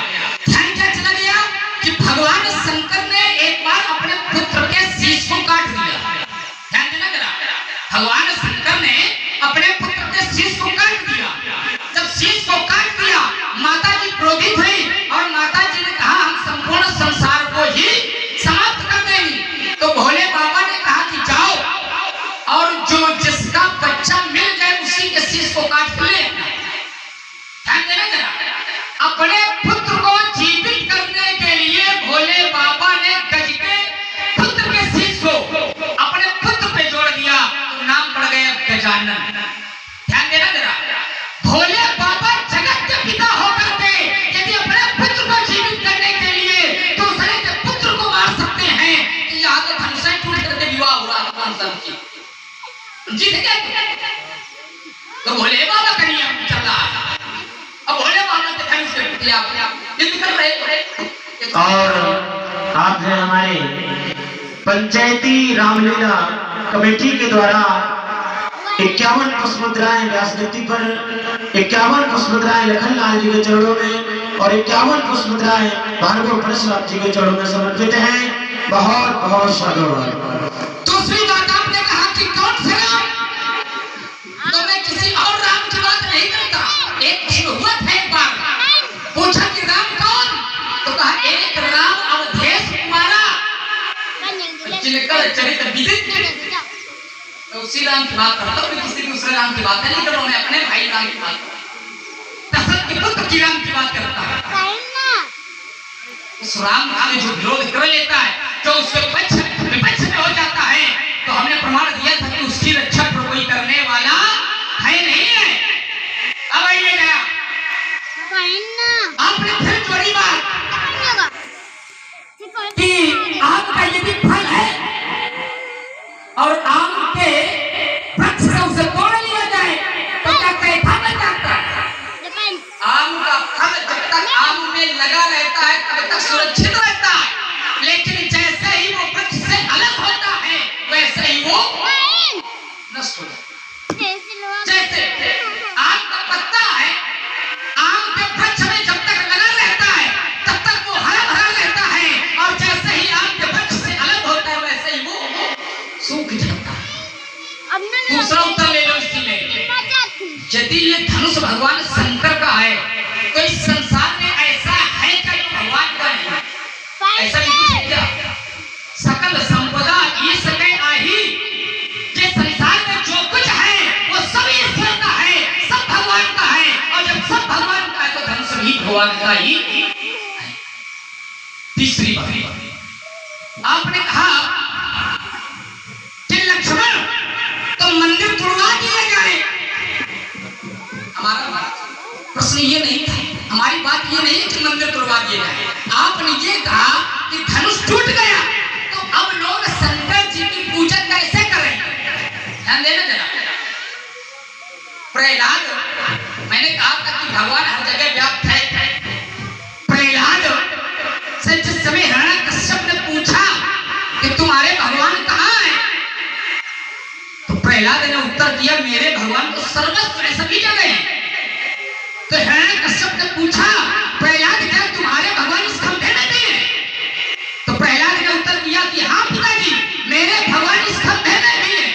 ध्यान क्या चला गया कि भगवान शंकर ने एक बार अपने पुत्र के शीश को काट दिया। ध्यान देना जरा, भगवान शंकर ने अपने पुत्र के शीश को काट दिया। जब शीश को काट दिया, माता जी क्रोधित हुई और माता जी ने कहा हम संपूर्ण संसार को ही समाप्त कर देंगे। तो भोले बाबा ने कहा कि जाओ और जो जिसका बच्चा मिल जाए उसी के शीश को काट ले। ध्यान देना जरा, अपने पुत्र को जीवित करने के लिए भोले बाबा ने गज के पुत्र के शीश को अपने पुत्र पे जोड़ दिया, तो नाम पड़ गया गजानन। ध्यान देना जरा, भोले बाबा जगत के पिता होकर के यदि अपने पुत्र को जीवित करने के लिए दूसरे के पुत्र को मार सकते हैं, तो यहाँ तो धनुष टूट करके विवाह हुआ भगवान सब की जीत गए। तो भोले बाबा का नियम चल रहा है। अब भोले बाबा के धनुष से टूट गया, युद्ध कर रहे। और आपने हमारे पंचायती रामलीला कमेटी के द्वारा 51 पुष्पमुद्राएं व्यासगति पर, 51 पुष्पमुद्राएं लखनलाल जी के चरणों में और 51 पुष्पमुद्राएं भार्गव परशुराम जी के चरणों में समर्पित हैं। बहुत बहुत साधुवाद। दूसरी बात आपने कहा कि कौन से राम, तो मैं किसी और राम की बात नहीं करता। एक हुआ था, एक बार पूछा कि राम कौन, तो कहा एक राम अवधेश कुमारा जिनका चरित्र विदित। तो उसी राम की बात करता हूँ, किसी दूसरे राम की बात नहीं कर रहा हूँ। मैं अपने भाई राम की बात कर रहा हूँ, दशरथ के पुत्र की राम की बात कर परशुराम का जो विरोध कर लेता है, जो उसके विपक्ष में हो जाता है, तो हमने प्रमाण दिया था कि उसकी रक्षा पर कोई करने वाला है नहीं है। अब आइए जरा, आपने फिर जोड़ी बात कि आम का यदि फल है और आम के वृक्ष से उसे तोड़ लिया जाए तो क्या कैसा बन जाता है? आम का फल जब तक आम में लगा रहता है तब तक सुरक्षित रहता है, लेकिन जैसे ही वो वृक्ष से अलग होता है वैसे ही वो नष्ट हो जाता है। जैसे आम का पत्ता है, आम के वृक्ष में जब तक लगा रहता है तब तक वो हरा भरा रहता है, और जैसे ही आम के वृक्ष से अलग होता है वैसे ही वो सूख जाता है। दूसरा उत्तर ले लो इसकी में, यदि ये धनुष भगवान शंकर का है तो इस संसार में ऐसा है क्या जो भगवान का नहीं? ऐसा भी कुछ है क्या? सकल संपदा ईश्वर आही, ये संसार में जो कुछ है वो सब ईश्वर का है, सब भगवान का है, और जब सब भगवान का है तो धनुष भी भगवान का ही है। तीसरी बात आपने कहा कि लक्ष्मण तो मंदिर तोड़वा दिए जाए। हमारा प्रश्न ये नहीं था, हमारी बात ये नहीं है कि मंदिर तोड़वा दिए जाए। आपने ये कहा कि धनुष टूट गया तो अब लोग शंकर जी की पूजा कैसे करें? ध्यान देना जरा। प्रहलाद, मैंने कहा था कि भगवान हर जगह व्याप्त है। प्रहलाद से जिस समय हिरण्यकश्यप ने पूछा कि तुम्हारे भगवान कहाँ हैं, तो प्रहलाद ने उत्तर दिया मेरे भगवान तो सर्वत्र है, सभी जगह हैं। तो हिरण्यकश्यप ने पूछा प्रहलाद क्या तुम्हारे भगवान इस खंभे में भी हैं? तो प्रहलाद ने उत्तर दिया कि हाँ पिताजी, मेरे भगवान इस खंभे में भी हैं।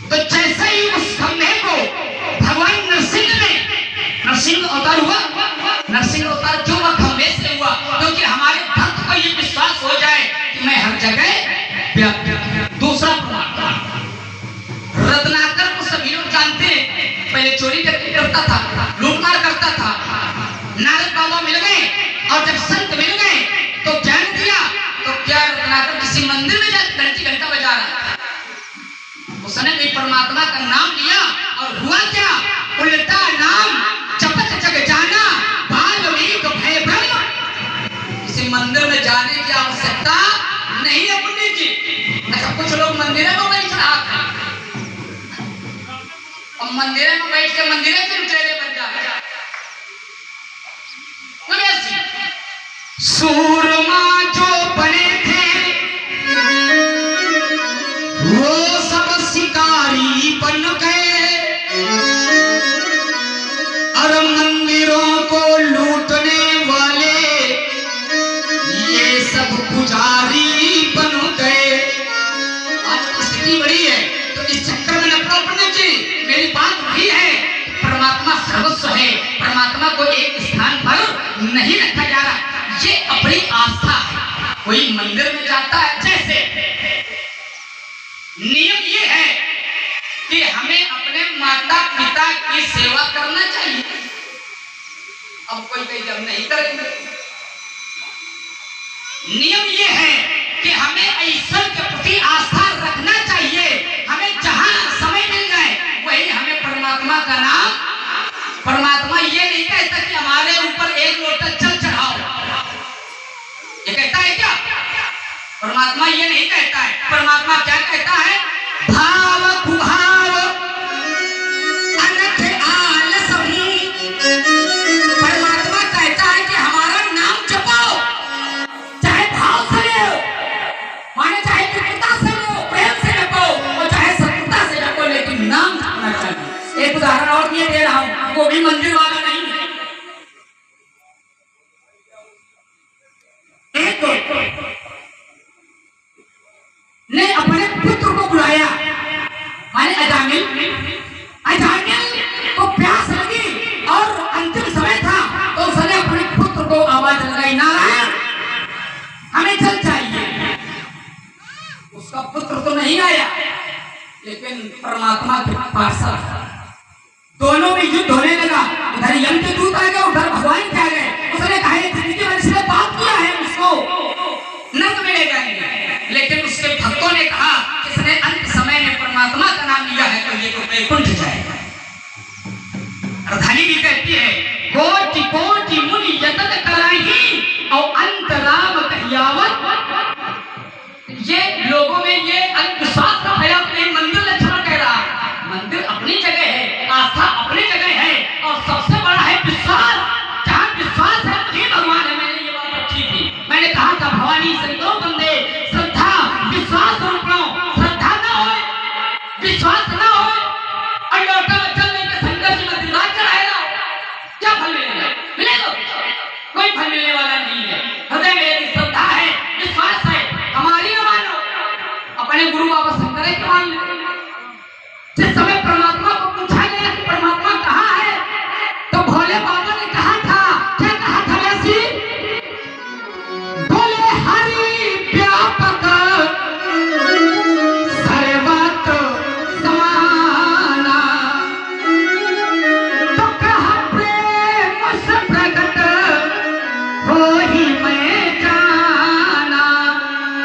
तो जैसे ही उस खंभे को भगवान नरसिंह अवतार हुआ, नरसिंह अवतार जो वह खंभे से हुआ, क्योंकि हमारे भक्त को ये विश्वास हो जाए कि मैं हर जगह व्याप्त हूं। दूसरा प्रमाण, रत्नाकर को सभी लोग जानते हैं, पहले चोरी करता था, लूटमार करता था। नारद बाबा मिल गए और जब संत मिल गए तो ज्ञान दिया, तो क्या रत्नाकर किसी मंदिर में जाकर घंटा बजा रहा था? उसने भी परमात्मा का नाम लिया और हुआ क्या? उल्टा नाम जपत जग जाना बाल्मीक भय ब्रह्म। किसी मंदिर में जाने की आवश्यकता नहीं है पंडित जी। अच्छा, कुछ लोग मंदिर में बैठ रहा था और मंदिर में बैठ के मंदिर के चेहरे बन जाते। सूरमा जो बने थे वो सब शिकारी बन गए, और मंदिरों को लूटने वाले ये सब पुजारी बन गए। आज स्थिति बड़ी है, तो इस चक्कर में न पड़ो पंडित जी। मेरी बात वही है, परमात्मा सर्वस्व है, परमात्मा को एक स्थान पर नहीं रखा जा रहा। ये अपनी आस्था है। कोई मंदिर में जाता है, जैसे नियम ये है कि हमें अपने माता पिता की सेवा करना चाहिए। अब कोई कहे हम नहीं करेंगे। नियम ये है कि हमें ईश्वर के प्रति आस्था रखना चाहिए। हमें जहां समय मिल जाए वही हमें परमात्मा का नाम। परमात्मा ये नहीं कहता कि हमारे ऊपर एक लोटा जल चढ़ाओ, ये कहता है क्या? परमात्मा ये नहीं कहता है। परमात्मा क्या कहता है? भाव कुभाव अनथ आलस ही। परमात्मा कहता है कि हमारा नाम जपो, चाहे भाव से लो, माने चाहे कृतज्ञता से लो, प्रेम से जपो, और चाहे शत्रुता से जपो, लेकिन नाम जपना चाहिए। एक उदाहरण और ये दे रहा हूं, वो भी मंदिर वाला नहीं है। एक ने अपने पुत्र को बुलाया, माने अजामिल को प्यास लगी और अंतिम समय था, तो उसने अपने पुत्र को आवाज लगाई, नारायण हमें जल चाहिए। उसका पुत्र तो नहीं आया, लेकिन परमात्मा के पास दोनों में युद्ध होने लगा। उधर यम के दूत आ गए, उधर भगवान के आ गए। उसने कहा जिंदगी में बड़े के मान ले। जिस समय परमात्मा को पूछा गया कि परमात्मा कहाँ है, तो भोले बाबा ने कहा था, क्या कहा था वैसी? बोले हरि व्यापक सर्वत्र समाना, तो कहा प्रेम से प्रकट हो ही मैं जाना।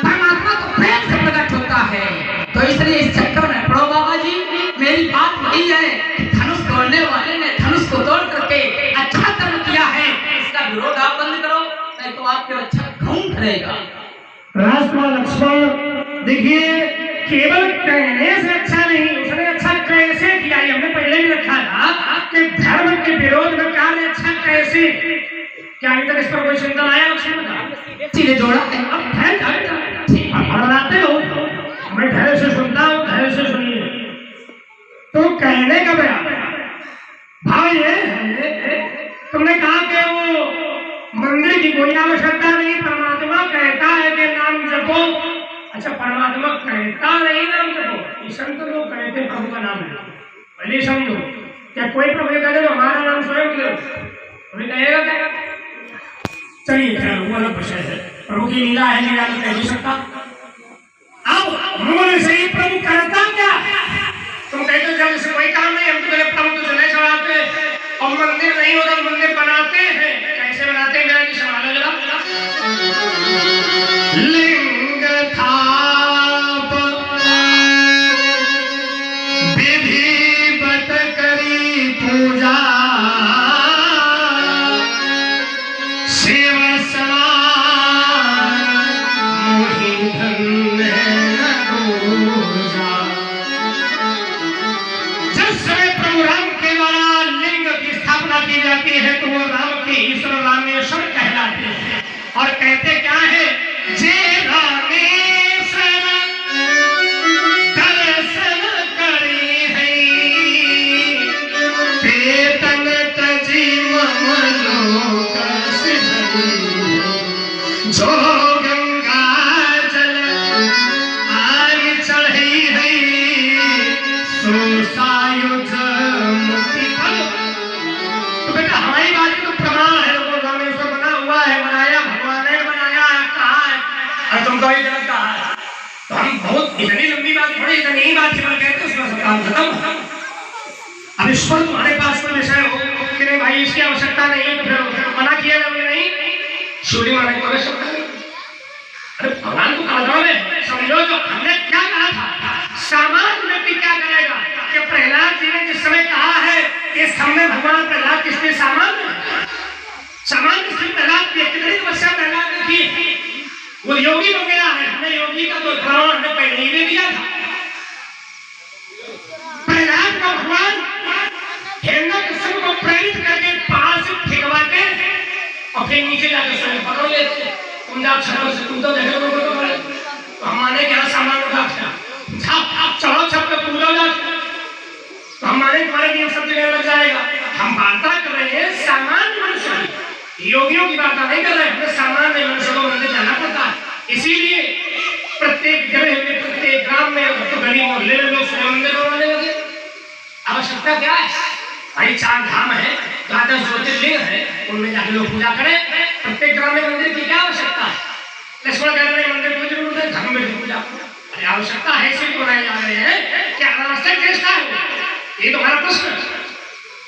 परमात्मा तो प्रेम से प्रकट होता है। तो इसलिए इस चक्कर में पढ़ो बाबा जी, मेरी बात वही है कि धनुष तोड़ने वाले ने धनुष को तोड़ करके अच्छा कर्म किया है, इसका विरोध आप बंद करो, नहीं तो आपके अच्छा घूम करेगा। राजकुमार लक्ष्मण देखिए, केवल कहने से अच्छा नहीं, उसने अच्छा कैसे किया, ये हमने पहले भी रखा था कि धर्म के विरोध में कार्य अच्छा कैसे। क्या अभी तक इस पर कोई चिंतन आया लक्ष्मण का? सीधे जोड़ा है। अब ठहर जाए, ठीक है, बनाते हो मैं धैर्य से सुनता हूँ, धैर्य से सुनिए। तो कहने का बयान भाव ये है, तुमने कहा कि वो मंदिर की कोई आवश्यकता नहीं, परमात्मा कहता है कि नाम जपो। अच्छा, परमात्मा कहता नहीं नाम जपो, ये संत लोग कहते प्रभु का नाम लो। पहले समझो, क्या कोई प्रभु कहते तो हमारा नाम स्वयं लो, कोई कहेगा क्या? चलिए खैर, वो अलग विषय है, प्रभु की लीला है, लीला तो कह नहीं सकता। अब मूल से ही प्रभु करता क्या? तुम कहते हो जब इसे कोई काम नहीं, हम तो मेरे प्रभु तो चले चढ़ाते और मंदिर नहीं होता मंदिर बनाते हैं। कैसे बनाते हैं मेरा जी संभालो जरा। लिंग थाप विधिवत करी पूजा, शिव समान मोहि धन्य दूजा। जिस समय प्रभु राम के द्वारा लिंग की स्थापना की जाती है तो वो राम के ईश्वर रामेश्वर कहलाते हैं। और कहते क्या है? जे रामेश्वर दर्शन करे है, पेतन तजी मम लोक सिद्धि, जो गंगा जल आन चढ़ी है, सो सायुज मुक्ति फल। तो बेटा हमारी बात की तो प्रमाण है, लोगों रामेश्वर बना हुआ है, बनाया भगवान ने बनाया, कहा है, और तुम तो ही गलत कहा है। तो हम बहुत इतनी लंबी बात पढ़ी, इतनी बात केवल कहते उसमें सब काम खत्म। अब इस पर तुम्हारे पास कोई विषय हो कि नहीं भाई इसकी आवश्यकता नहीं है, तो फिर मना किया जाए नहीं, शिवलिंग बनाने की आवश्यकता नहीं। अरे भगवान को कहा में समझो, जो हमने क्या कहा था, सामान्य व्यक्ति क्या करेगा कि प्रहलाद जी ने जिस समय कहा है कि इस समय भगवान प्रहलाद किसने सामान्य स्थिति प्रहलाद की कितनी तपस्या प्रहलाद ने की, वो योगी हो गया है। हमने योगी का तो प्रमाण हमने पहले ही दे दिया था। प्रहलाद का भगवान हिरण्यकश्यप को प्रेरित करके पहाड़ से फेंकवाते और फिर नीचे जाकर स्वयं पकड़ लेते। तुम जा छड़ों से, तुम तो देखे लोगों को पड़े, तो हम माने क्या सामान उठा चढ़ो छप पे पूजा जाते, तो हम माने तुम्हारे लिए सब जगह लग जाएगा। हम वार्ता कर रहे हैं सामान्य मनुष्य की, योगियों की वार्ता नहीं कर रहे हैं। सामान्य मनुष्य को मंदिर जाना पड़ता है, इसीलिए प्रत्येक जगह में, प्रत्येक ग्राम में, तो गली मोहल्ले में लोग स्वयं मंदिर बनाने लगे। आवश्यकता क्या है भाई? 4 धाम है, 12 ज्योतिर्लिंग है, उनमें जाके लोग पूजा करें। प्रत्येक ग्राम में मंदिर की क्या आवश्यकता है? लक्ष्मण कह रहे हैं मंदिर की जरूरत है, धर्म में पूजा करो। अरे आवश्यकता है, इसीलिए बनाए जा रहे हैं। क्या अनावश्यक चेष्टा है? ये तुम्हारा प्रश्न।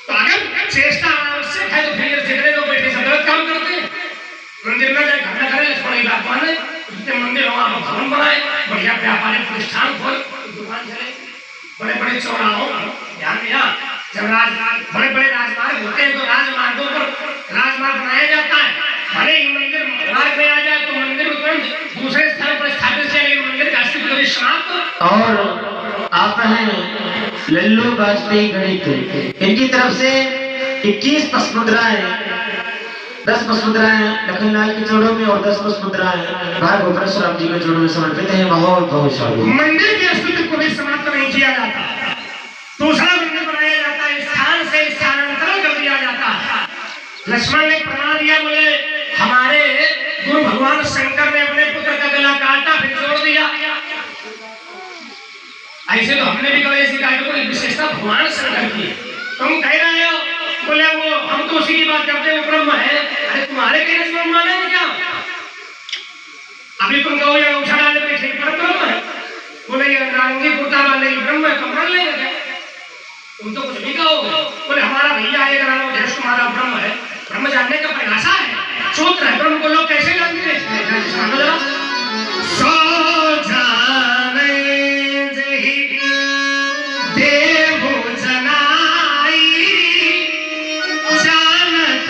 तो अगर चेष्टा अनावश्यक है तो फिर जितने लोग बैठे सब गलत काम करते हैं। मंदिर में जाए घटना करें, लक्ष्मण की बात माने, जितने मंदिर वहां पर भवन बनाए, बढ़िया व्यापारिक प्रतिष्ठान खोल, दुकान चले, बड़े बड़े चौराहों, ध्यान दिया, जब बड़े बड़े राजमार्ग होते हैं तो राजमार्गों पर राजमार्ग बनाया जाता है। भले ही मंदिर मार्ग में आ जाए तो मंदिर तुरंत दूसरे स्थान पर स्थापित किया, लेकिन मंदिर का अस्तित्व कभी समाप्त। और आप हैं लल्लू वाजपेयी गणित, इनकी तरफ से 21 पसमुद्राएं, 10 पसमुद्राएं लखनलाल के जोड़ों में और 10 पसमुद्राएं भाई गोपाल जी के जोड़ों में समर्पित हैं। बहुत बहुत शाबाश। मंदिर के अस्तित्व को भी समाप्त नहीं किया जाता, दूसरा मंदिर बनाया जाता है, स्थान से स्थानांतरण कर दिया जाता है। लक्ष्मण ने प्रमाण दिया, बोले हमारे गुरु भगवान शंकर ने अपने पुत्र का गला काटा फिर जोड़ दिया। ऐसे तो हमने भी कभी ऐसी कहा कोई विशेषता भगवान शंकर की। तुम कह रहे हो, बोले वो हम तो उसी की बात करते हैं, ब्रह्म है। अरे तुम्हारे कहने से ब्रह्म मानेंगे क्या? अभी तुम कहो या उछा डाले पे ठीक पर ब्रह्म है, बोले ये नारंगी कुर्ता बांधे ब्रह्म है, कमर लेंगे क्या? तुम तो कुछ भी कहोगे। बोले हमारा भैया एक नाम जैसे तुम्हारा ब्रह्म है, ब्रह्म जानने का परिभाषा है, सूत्र है। ब्रह्म को लोग कैसे जानते हैं? सुनो जरा। सो जाने जही देव जनाई, जानत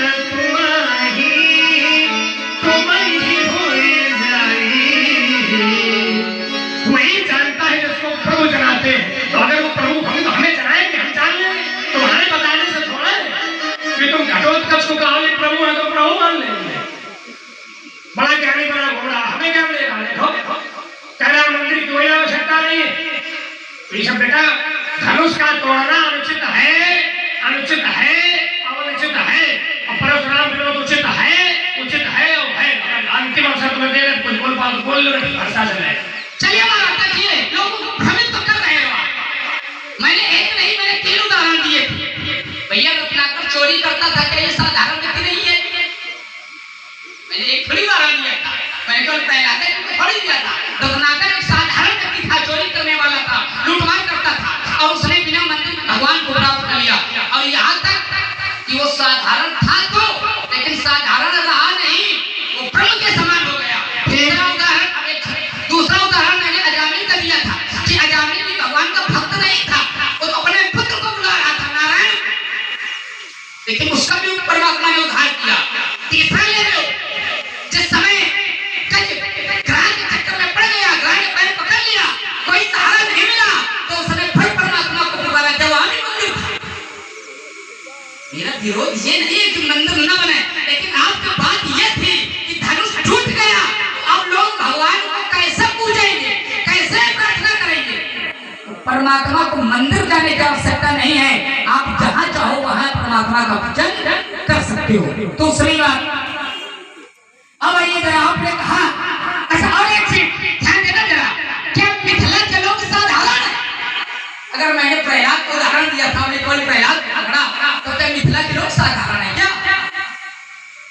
तुम ही होए जाई। वही जानता है जिसको प्रभु जनाते हैं। तो अगर वो प्रभु हमें जनाएंगे, हम जान लेंगे। तुम्हारे बताने से थोड़ा है कि तुम घटोत्कच को कहोगे प्रभु है तो प्रभु मान लेंगे। बड़ा ज्ञानी बड़ा घोड़ा, हमें क्या मिलेगा? देखो कह रहा मंदिर की कोई आवश्यकता नहीं है। तो ये सब बेटा धनुष का तोड़ना अनुचित है, अनुचित है, अनुचित है। और परशुराम विरोध उचित है, उचित है और है। अंतिम अवसर तुम्हें दे रहे, कुछ बोल पाओ तो बोल लो, भरसा चले। चलिए लोगों को भ्रमित तो कर रहे हो। मैंने एक नहीं, मैंने 3 उदाहरण दिए थे। भैया रत्नाकर चोरी करता था, क्या ये साधारण व्यक्ति नहीं है? मैंने एक थोड़ी उदाहरण दिया था, मैंने केवल प्रहलाद को थोड़ी दिया था। रत्नाकर एक साधारण व्यक्ति था, चोरी करने वाला था, लूटमार करता था, और उसने बिना मंदिर भगवान को प्राप्त कर लिया। और यहाँ तक कि वो साधारण था तो, लेकिन साधारण रहा नहीं, वो ब्रह्म के समान हो गया। दूसरा उदाहरण मैंने अजामिल का दिया था कि अजामिल भी भगवान का भक्त नहीं था, वो तो अपने पुत्र को बुला रहा था नारायण, लेकिन उसका भी परमात्मा ने उद्धार किया। तीसरा ले लो, जिस समय ग्रहण के चक्कर में पड़ गया, ग्रहण ने पैर पकड़ लिया, कोई सहारा नहीं मिला, तो उसने फिर परमात्मा को पुकारा जब वहां मंदिर था। मेरा विरोध ये नहीं है कि मंदिर न बने, लेकिन आपकी बात ये थी कि धनुष टूट गया, अब लोग भगवान को कैसे पूजेंगे, कैसे प्रार्थना करेंगे? परमात्मा को मंदिर जाने की आवश्यकता नहीं है, आप जहां चाहो वहां परमात्मा का पूजन कर सकते हो। दूसरी बात, अब ये जरा आपने कहा, अच्छा और एक चीज ध्यान देना जरा, क्या मिथिला के लोग साधारण है? अगर मैंने प्रयाग को उदाहरण दिया था, मैंने केवल प्रयाग पकड़ा, तो क्या मिथिला के लोग साधारण है क्या?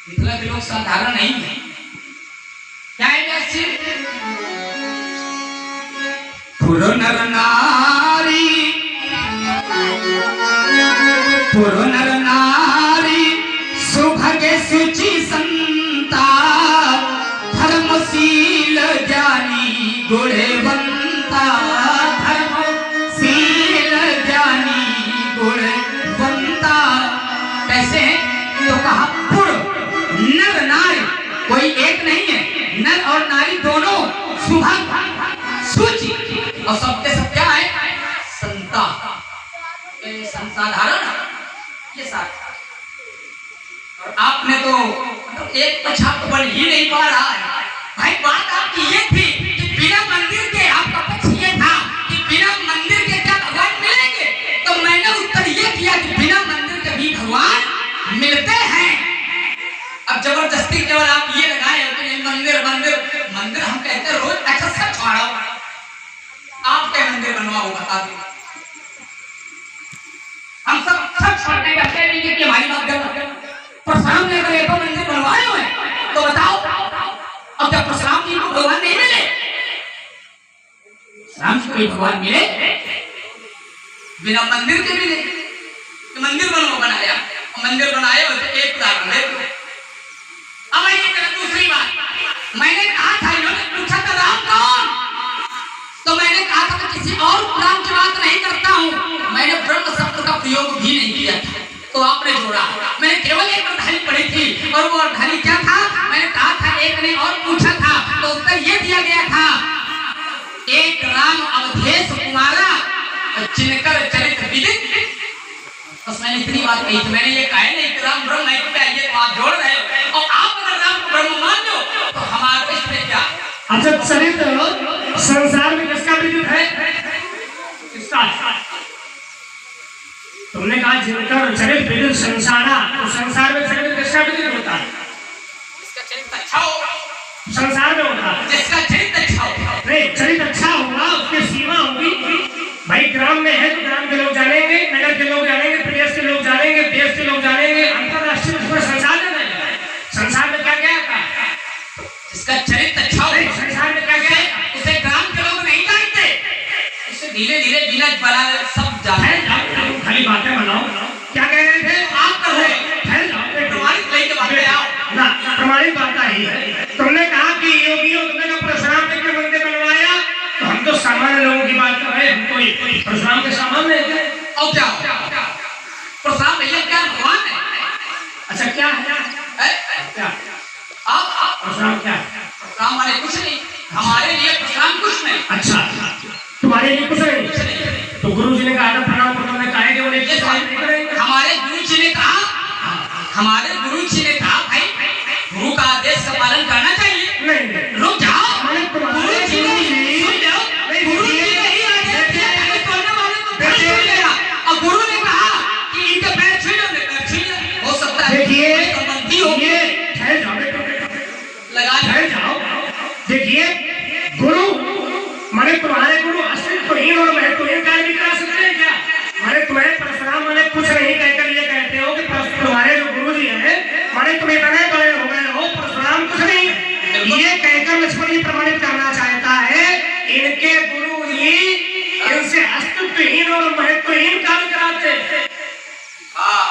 मिथिला के लोग साधारण नहीं है। क्या है पुरो नर नारी, पुरो नर नारी सुभगे सुचि संता, धर्मशील जानी गुणवंता, धर्मशील जानी गुणवंता। कैसे है? तो कहा पुर नर नारी, कोई एक नहीं है, नर और नारी दोनों, सुभग सूची, और सबके सब क्या है? संता, संसाधारण, ये साथ। और आपने तो एक पछा तो बन ही नहीं पा रहा है भाई। बात आपकी ये थी कि बिना मंदिर के, आपका पक्ष ये था कि बिना मंदिर के क्या भगवान मिलेंगे? तो मैंने उत्तर ये किया कि बिना मंदिर के भी भगवान मिलते हैं। अब जबरदस्ती केवल आप ये लगाए हो कि मंदिर मंदिर मंदिर, हम कहते हैं रोज अच्छा सब छोड़ो, आप क्या मंदिर बनवाओ बता दो। हम सब छोड़ने का कह देंगे कि हमारी बात गलत। परशुराम ने अगर एक मंदिर बनवाए हुए तो बताओ, अब जब परशुराम जी को भगवान नहीं मिले, राम जी को भगवान मिले बिना मंदिर के मिले, तो मंदिर बनाया, मंदिर बनाए हो तो एक उदाहरण है। अब ये दूसरी बात, मैंने कहा था, इन्होंने पूछा था राम कौन, तो मैंने कहा था कि किसी और राम की बात नहीं करता हूं, मैंने ब्रह्म शब्द का प्रयोग भी नहीं किया था। तो आपने जोड़ा, मैंने केवल एक अर्धानी पढ़ी थी, और वो अर्धानी क्या था? मैंने कहा था एक ने और पूछा था, तो उत्तर ये दिया गया था, एक राम अवधेश कुमारा जिनकर चरित्र विदित। बस मैंने इतनी बात कही थी, मैंने ये कहा नहीं कि राम ब्रह्म है, क्या ये तो आप जोड़ रहे हो, और आप अगर राम को ब्रह्म मान लो तो हमारा इसमें क्या? अच्छा चरित्र संसार में किसका विदित है? किसका? तुमने कहा जिनकर चरित्र विदित संसारा, तो संसार में चरित्र किसका विदित होता है? जिसका चरित्र अच्छा हो संसार में होता है, जिसका चरित्र अच्छा हो। नहीं, चरित्र अच्छा होगा, उसकी सीमा होगी, धीरे गिनत बना सब जाने खाली बातें बनाओ। क्या कह रहे थे आप कर रहे हैं प्रमाणित लेके बातें आओ ना। प्रमाणित बात ही है। तुमने कहा कि योगियों तुमने का परशुराम के मंदिर बनवाया, तो हम तो सामान्य लोगों की बात कर रहे हैं। हम कोई परशुराम के सामान्य है और क्या प्रसाद भैया क्या भगवान है? अच्छा क्या है क्या आप परशुराम क्या है? परशुराम वाले कुछ नहीं, हमारे लिए परशुराम कुछ नहीं। अच्छा तुम्हारे लिए कुछ नहीं। तो गुरु जी ने कहा था प्रणाम करो, तुमने कहा कि उन्हें हमारे गुरु जी ने कहा, हमारे गुरु जी ने कहा भाई गुरु का आदेश का पालन करना चाहिए। नहीं रुक जाओ, गुरु जी ने सुन लो, गुरु जी ने ही आदेश दिया कि तोड़ने वाले को पैर छू लिया, और गुरु ने कहा कि इनके पैर छू लो, पैर छू लिया। हो सकता है देखिए संबंधी हो ये ठहर जाओ लगा ठहर जाओ। देखिए गुरु माने तुम्हारे गुरु अस्तित्वहीन और महत्वहीन कार्य भी करा सकते हैं क्या? माने तुम्हें परशुराम माने कुछ नहीं कहकर ये कहते हो कि तुम्हारे जो गुरु जी हैं माने तुम इतने बड़े हो गए हो, परशुराम कुछ नहीं, ये कहकर लक्ष्मण जी प्रमाणित करना चाहता है इनके गुरु जी इनसे अस्तित्वहीन और महत्वहीन कार्य कराते।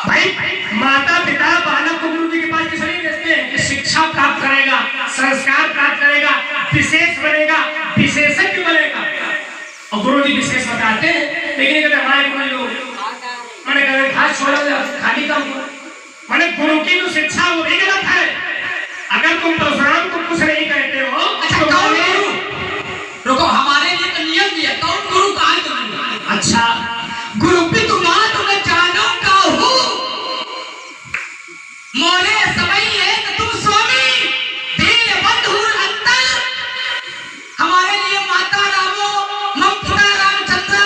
भाई माता पिता बालक को गुरु जी के पास किस लिए भेजते हैं कि शिक्षा प्राप्त करेगा, संस्कार प्राप्त करेगा, विशेष बनेगा, विशेषज्ञ बनेगा। और गुरु जी विशेष बताते हैं, लेकिन कहते हमारे गुरु लोग मैंने कहा घास छोड़ा खाली काम करो। मैंने गुरु की जो शिक्षा वो भी गलत है। अगर तुम परशुराम को कुछ नहीं कहते हो तो कौन गुरु? रुको, हमारे लिए तो नियम दिया, कौन गुरु कहाँ तुम? अच्छा गुरु भी तुम्हारा तुम्हें जानो का हूँ, मोरे समय है कि तुम स्वामी दीन बंधु अंतर। हमारे लिए माता रामो मम पिता रामचंद्र,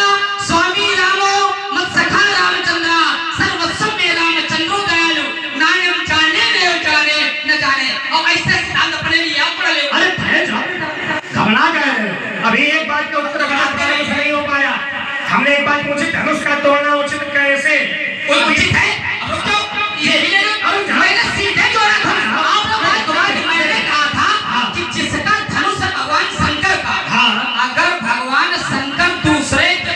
स्वामी रामो मत सखा रामचंद्र, सर्वस्व में रामचंद्रो दयालु, नायम जाने न जाने। और ऐसे सिद्धांत अपने लिए आप पढ़ ले। अरे ठहर जाओ, घबरा गए। अभी एक बात का उत्तर नहीं हो पाया। हमने एक बात पूछी, धनुष का तोड़ना उचित कैसे? कोई उचित है? अब रुक जाओ, ये भी ले लो। मैंने सीधे जोड़ा था, आप लोग बात करो कि मैंने कहा था कि जिसका धनुष है भगवान शंकर का, अगर भगवान शंकर दूसरे के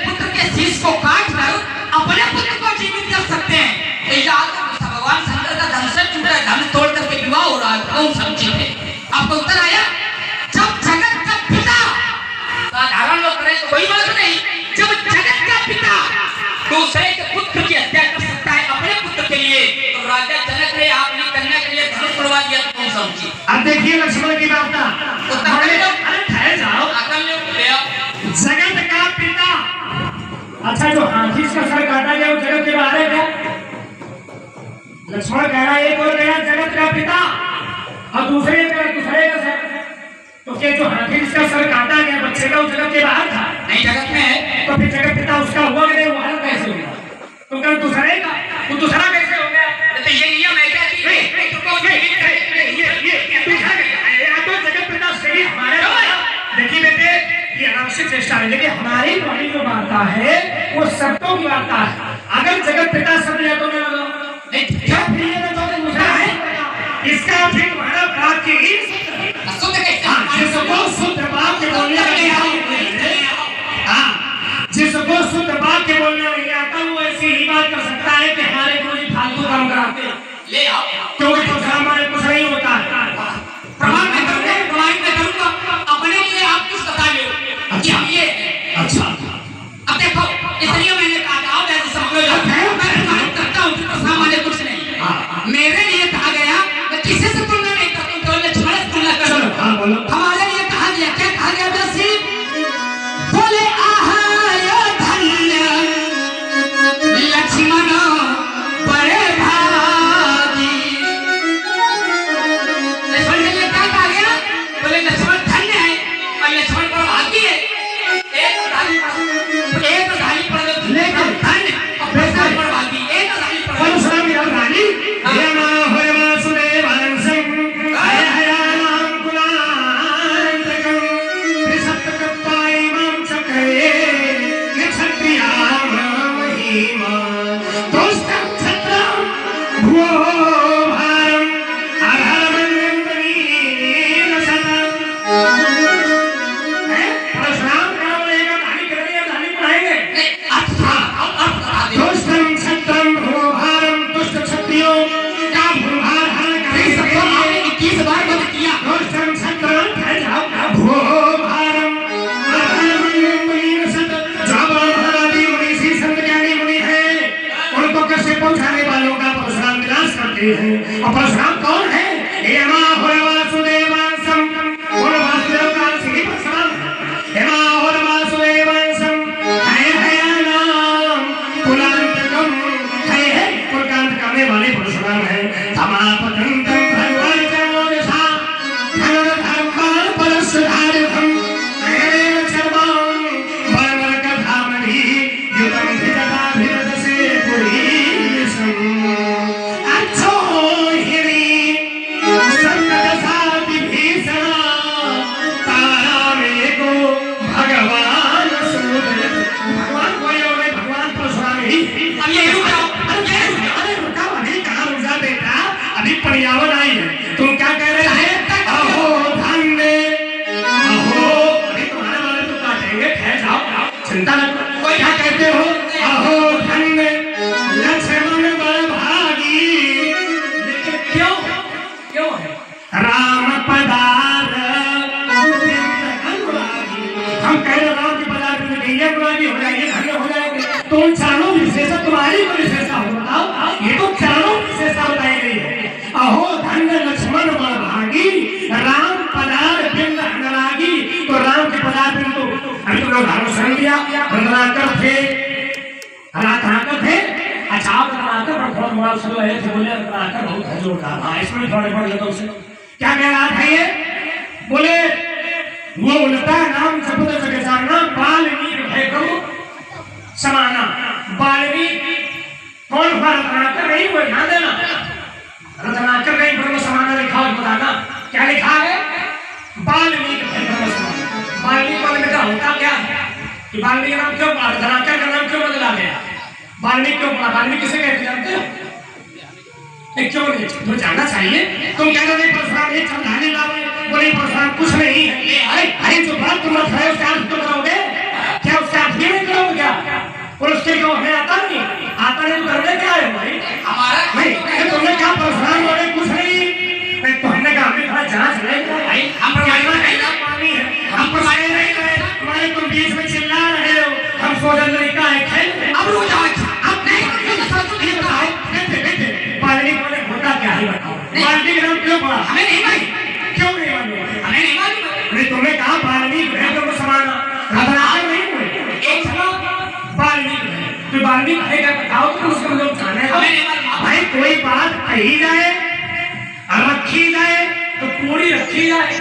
पुत्र के शीश को काट कर अपने पुत्र को जीवित कर सकते हैं, तो याद रखो भगवान शंकर का धनुष टूट रहा है, धनुष तोड़ करके विवाह हो रहा है, कौन समझे थे? आपको उत्तर आया? जब जगत का पिता, साधारण लोग करें तो कोई बात नहीं, जब जगत का पिता दूसरे के पुत्र की हत्या कर सकता है अपने पुत्र के लिए, तो राजा जनक ने अपनी कन्या के लिए धनुष तोड़वा दिया, तो कौन समझी? अब देखिए लक्ष्मण की बात ना, ठहर जाओ। जगत का पिता, अच्छा जो हाथी का सर काटा गया वो जगत के बाहर है क्या? लक्ष्मण कह रहा है एक और गया जगत का पिता और दूसरे का सर, तो क्या जो हाथी का सर काटा गया बच्चे का वो जगत के बाहर था? नहीं, जगत में है। तो फिर जगत पिता उसका हुआ कि नहीं, वो अलग कैसे हुआ? तो कल दूसरे का वो दूसरा कैसे हो गया? तो ये नियम है क्या? तो जगत पिता सही हमारे, देखिए बेटे ये अनावश्यक चेष्टा है, लेकिन हमारी वाणी जो वार्ता है वो शब्दों की वार्ता है। अगर जगत पिता शब्द है तो ना इसका फिर हमारा बात की जिसको शुद्ध बात के बोलने नहीं जिसको शुद्ध बात के बोलना नहीं आता वो ऐसी ही बात कर सकता है कि हमारे गुरु जी फालतू काम कराते हैं, ले आओ, क्योंकि तो हमारे कुछ नहीं होता है। प्रमाण में करूंगा, अपने लिए आप कुछ बता लो कि हम ये। अच्छा अब देखो, इसलिए मैंने कहा था आप ऐसे समझ लो, मैं प्रमाणित करता हूँ तो सामान्य कुछ नहीं। मेरे लिए कहा गया मैं किसी से तुलना नहीं करता हूँ, केवल लक्ष्मण से तुलना कर लो। हमारे लिए कहा गया, क्या कहा गया? वैसे बोले आहायो धन्य लक्ष्मण बड़े भागी, से पहुंचाने वालों का परशुराम विनाश करते हैं। और परशुराम कौन है? हेमा होर वासुदेवांसम, और वासुदेव का श्री परशुराम हेमा होर वासुदेवांसम, है नाम कुलांतकम, है कुलांत करने वाले परशुराम है। समापतंतम भगवान जनोदशा धनुर धर्मार परशुरार्थम, पर्यावरण आई है। तुम क्या कह रहे हैं? अहो धन्य, अहो अभी तुम्हारे वाले तो काटेंगे, ठहर जाओ, चिंता न करो। कोई क्या कहते हो? अहो धन्य लक्ष्मण बड़भागी, लेकिन क्यों क्यों है? राम पदार हम कह रहे राम के पदार्थ में गैया अनुरागी हो जाएंगे, धन्य हो जाएंगे। तो उन चारों विशेषता तुम्हारी को विशेषता हो, बताओ। ये तो चारों विशेषता बताई गई है। अहो धन्य लक्ष्मण बड़भागी, राम पदार बिंद अनुरागी। तो राम के पदार्थ बिंद तो अभी तुम लोग धारण सुन लिया। रत्नाकर थे, रत्नाकर थे। अच्छा आप रत्नाकर पर थोड़ा मोबाइल सुन रहे थे, बोले रत्नाकर बहुत है जोरदार। हाँ इसमें थोड़े पढ़ लेता उसे क्या कह रहा था ये? बोले वो बोलता है नाम शब्द जगह जानना, बाल्मीकि है करो समाना। बाल्मीकि कौन हुआ? रत्नाकर नहीं हुआ, ध्यान देना। रत्नाकर नहीं ब्रह्म समाना लिखा हो, बताना क्या लिखा है? बाल्मीकि है ब्रह्म समाना। बाल्मीकि वाले बेटा होता क्या है कि बाल्मीकि नाम क्यों पड़ा? रत्नाकर का नाम क्यों बदला गया? बाल्मीकि क्यों पड़ा? बाल्मीकि किसे कहते जानते हो? क्यों नहीं? तो जानना चाहिए। तुम कह रहे परशुराम एक समझाने वाले, बोले परशुराम कुछ नहीं है। अरे जो बात तुम लोग है उसका अर्थ तो करोगे क्या? उसका अर्थ भी नहीं करोगे क्या? और उसके क्यों हमें आता नहीं? आता नहीं तो करने क्या है भाई? हमारा नहीं तुमने कहा परशुराम बोले कुछ नहीं, तो हमने कहा हमें थोड़ा जांच लेगा भाई। हम पानी है, हम प्रमाण नहीं करे, तुम्हारे तुम बीच में चिल्ला रहे हो। हम सोचने तरीका है खेल। अब रुक जाओ, अब नहीं बाल्मीकि बोले होता क्या है बताओ? बाल्मीकि नाम क्यों पड़ा? हमें नहीं भाई, क्यों नहीं मालूम? हमें नहीं मालूम। अरे तुमने कहा बाल्मीकि है तो समाना, रत्नाकर नहीं हुए। एक जगह बाल्मीकि है तो बाल्मीकि है क्या बताओ? तो उसको लोग जाने भाई कोई बात कही जाए रखी जाए तो पूरी रखी जाए।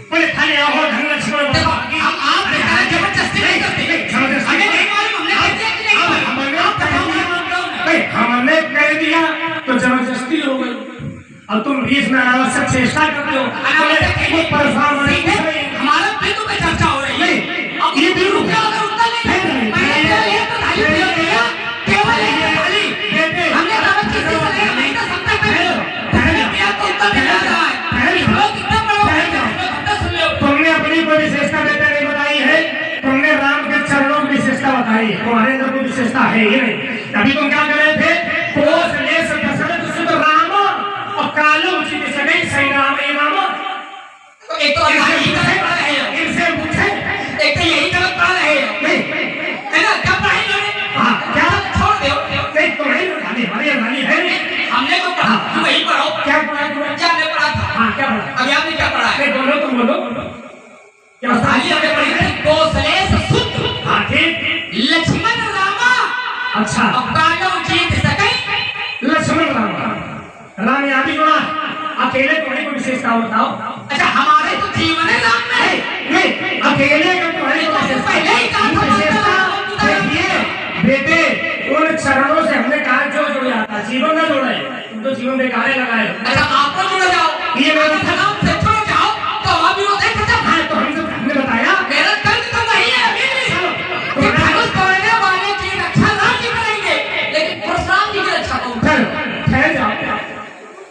बोले खाली आओ धन लक्ष्मण बड़भागी। आप जबरदस्ती नहीं करते, जबरदस्ती नहीं मालूम। हमने कह दिया तो जबरदस्ती हो गई। अब तुम बीच में अनावश्यक चेष्टा करते हो। वो परशुराम हमारा बिंदु पे चर्चा हो रही है। अब ये बिंदु क्या अगर उत्तर नहीं केवल हमने किसी से नहीं कर सकते तो उत्तर नहीं रहा है। तुमने अपनी कोई विशेषता देते नहीं बताई है। तुमने राम के चरणों की विशेषता बताई है, तुम्हारे अंदर कोई विशेषता है ही नहीं। अभी तुम क्या कर रहे थे? कालो उचित सगई सही राम ए राम। तो एक तो यही गलत पढ़ रहे हो, इनसे पूछे एक तो यही गलत पढ़ रहे हो नहीं है ना? क्या पढ़ाई लोगे? हाँ क्या छोड़ दो नहीं तो नहीं खाली हमारी रानी है नहीं। हमने तो पढ़ा, तुम वही पढ़ो। क्या पढ़ा? क्या हमने पढ़ा था? हाँ क्या पढ़ा? अभी आपने क्या पढ़ा है? बोलो तुम बोलो क्या बताइए? हमने पढ़ी थी कौशलेश सुत। हाँ ठीक। लक्ष्मण रामा। अच्छा अब कालो उचित सगई लक्ष्मण रामा। राम यहाँ भी जुड़ा, अकेले तुम्हारी कोई विशेषता बताओ। अच्छा हमारे तो जीवन है राम में नहीं, अकेले का तुम्हारी विशेषता देखिए बेटे। उन चरणों से हमने कहा जो जुड़ जाता, जीवन में जोड़े, तुम तो जीवन बेकारे लगाए। अच्छा आप तो जुड़ जाओ, ये मेरा नाम से जुड़ जाओ तो आप भी होते खत्म। हाँ तो हमने बताया मेरा कर्ज तो नहीं है अभी भी। धनुष तोड़ने वाले की रक्षा राम जी करेंगे, लेकिन परशुराम जी की रक्षा कौन? ठहर जाओ।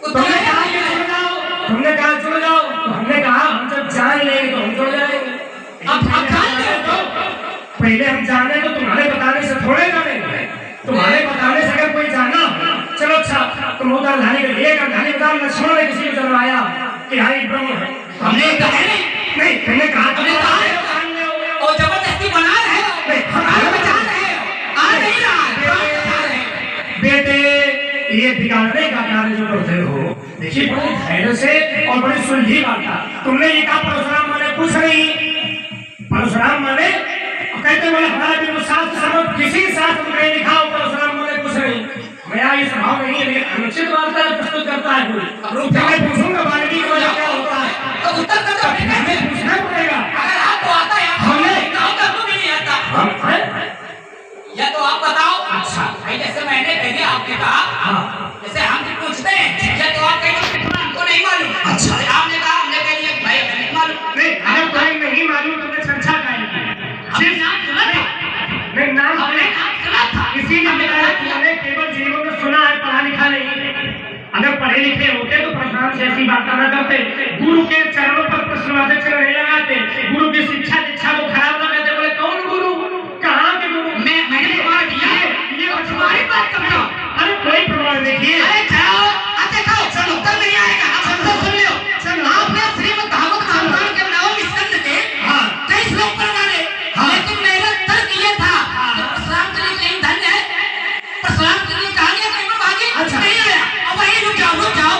तुमने कहा जुड़ जाओ तो हमने कहा हम जब जान लेंगे तो हम जुड़ जाएंगे। अब जान ले तो पहले हम जाने तो तुम्हारे बताने से थोड़े जानेंगे। तुम्हारे बताने से अगर कोई जाना चलो अच्छा तुम उधर धानी के लिए लक्ष्मण ने किसी को जन्माया कि हाई ब्रह्म है। हमने कहा नहीं, तुमने कहा और जबरदस्ती बना रहे हो, हमारे बचा रहे हो। आ नहीं रहा बेटे। ये बिगाड़ने का कार्य जो करते हो, देखिए बड़े धैर्य से और बड़ी सुलझी बात था। तुमने ये कहा परशुराम माने कुछ नहीं, परशुराम माने कहते बोले हमारा भी शास्त्र समझ किसी शास्त्र में लिखा हो परशुराम माने कुछ नहीं। मेरा ये स्वभाव नहीं है, अनुचित वार्ता प्रस्तुत करता है कोई। अब रुक जाए, पूछूंगा वाल्मीकि की वजह क्या होता है, तो उत्तर कर दो। हमें पूछना पड़ेगा। अगर आपको आता है आपको भी नहीं आता, या तो आप बताओ। अच्छा भाई जैसे मैंने कह दिया, आपने कहा जैसे हम पूछते हैं, या तो आप कहेंगे हमको नहीं मालूम। अच्छा आपने कहा, हमने कह दिया भाई हमें नहीं मालूम। नहीं, अगर कोई नहीं मालूम तो मैं चर्चा करेंगे। मैं नाम इसीलिए मैंने केवल जीवन में सुना है, पढ़ा लिखा नहीं। अगर पढ़े लिखे होते तो परशुराम से ऐसी बात न करते, गुरु के चरणों पर प्रश्नवाचक चिन्ह नहीं लगाते, गुरु की शिक्षा दीक्षा को खराब न करते। बोले कौन गुरु, कहाँ के गुरु? मैंने प्रमाण दिया, ये तुम्हारी बात कर रहा हूँ। अरे कोई प्रमाण देखिए। अरे जाओ, देखो उत्तर नहीं आएगा, आप सुन लो। आपने श्रीमद् भागवत महापुराण के 9वें स्कंद के कई श्लोक पढ़ डाले, लेकिन मेरा तर्क ये था कि परशुराम के लिए कहीं धन्य है, परशुराम के लिए कहा गया कहीं पर भागी नहीं आया। अब वही रुक जाओ,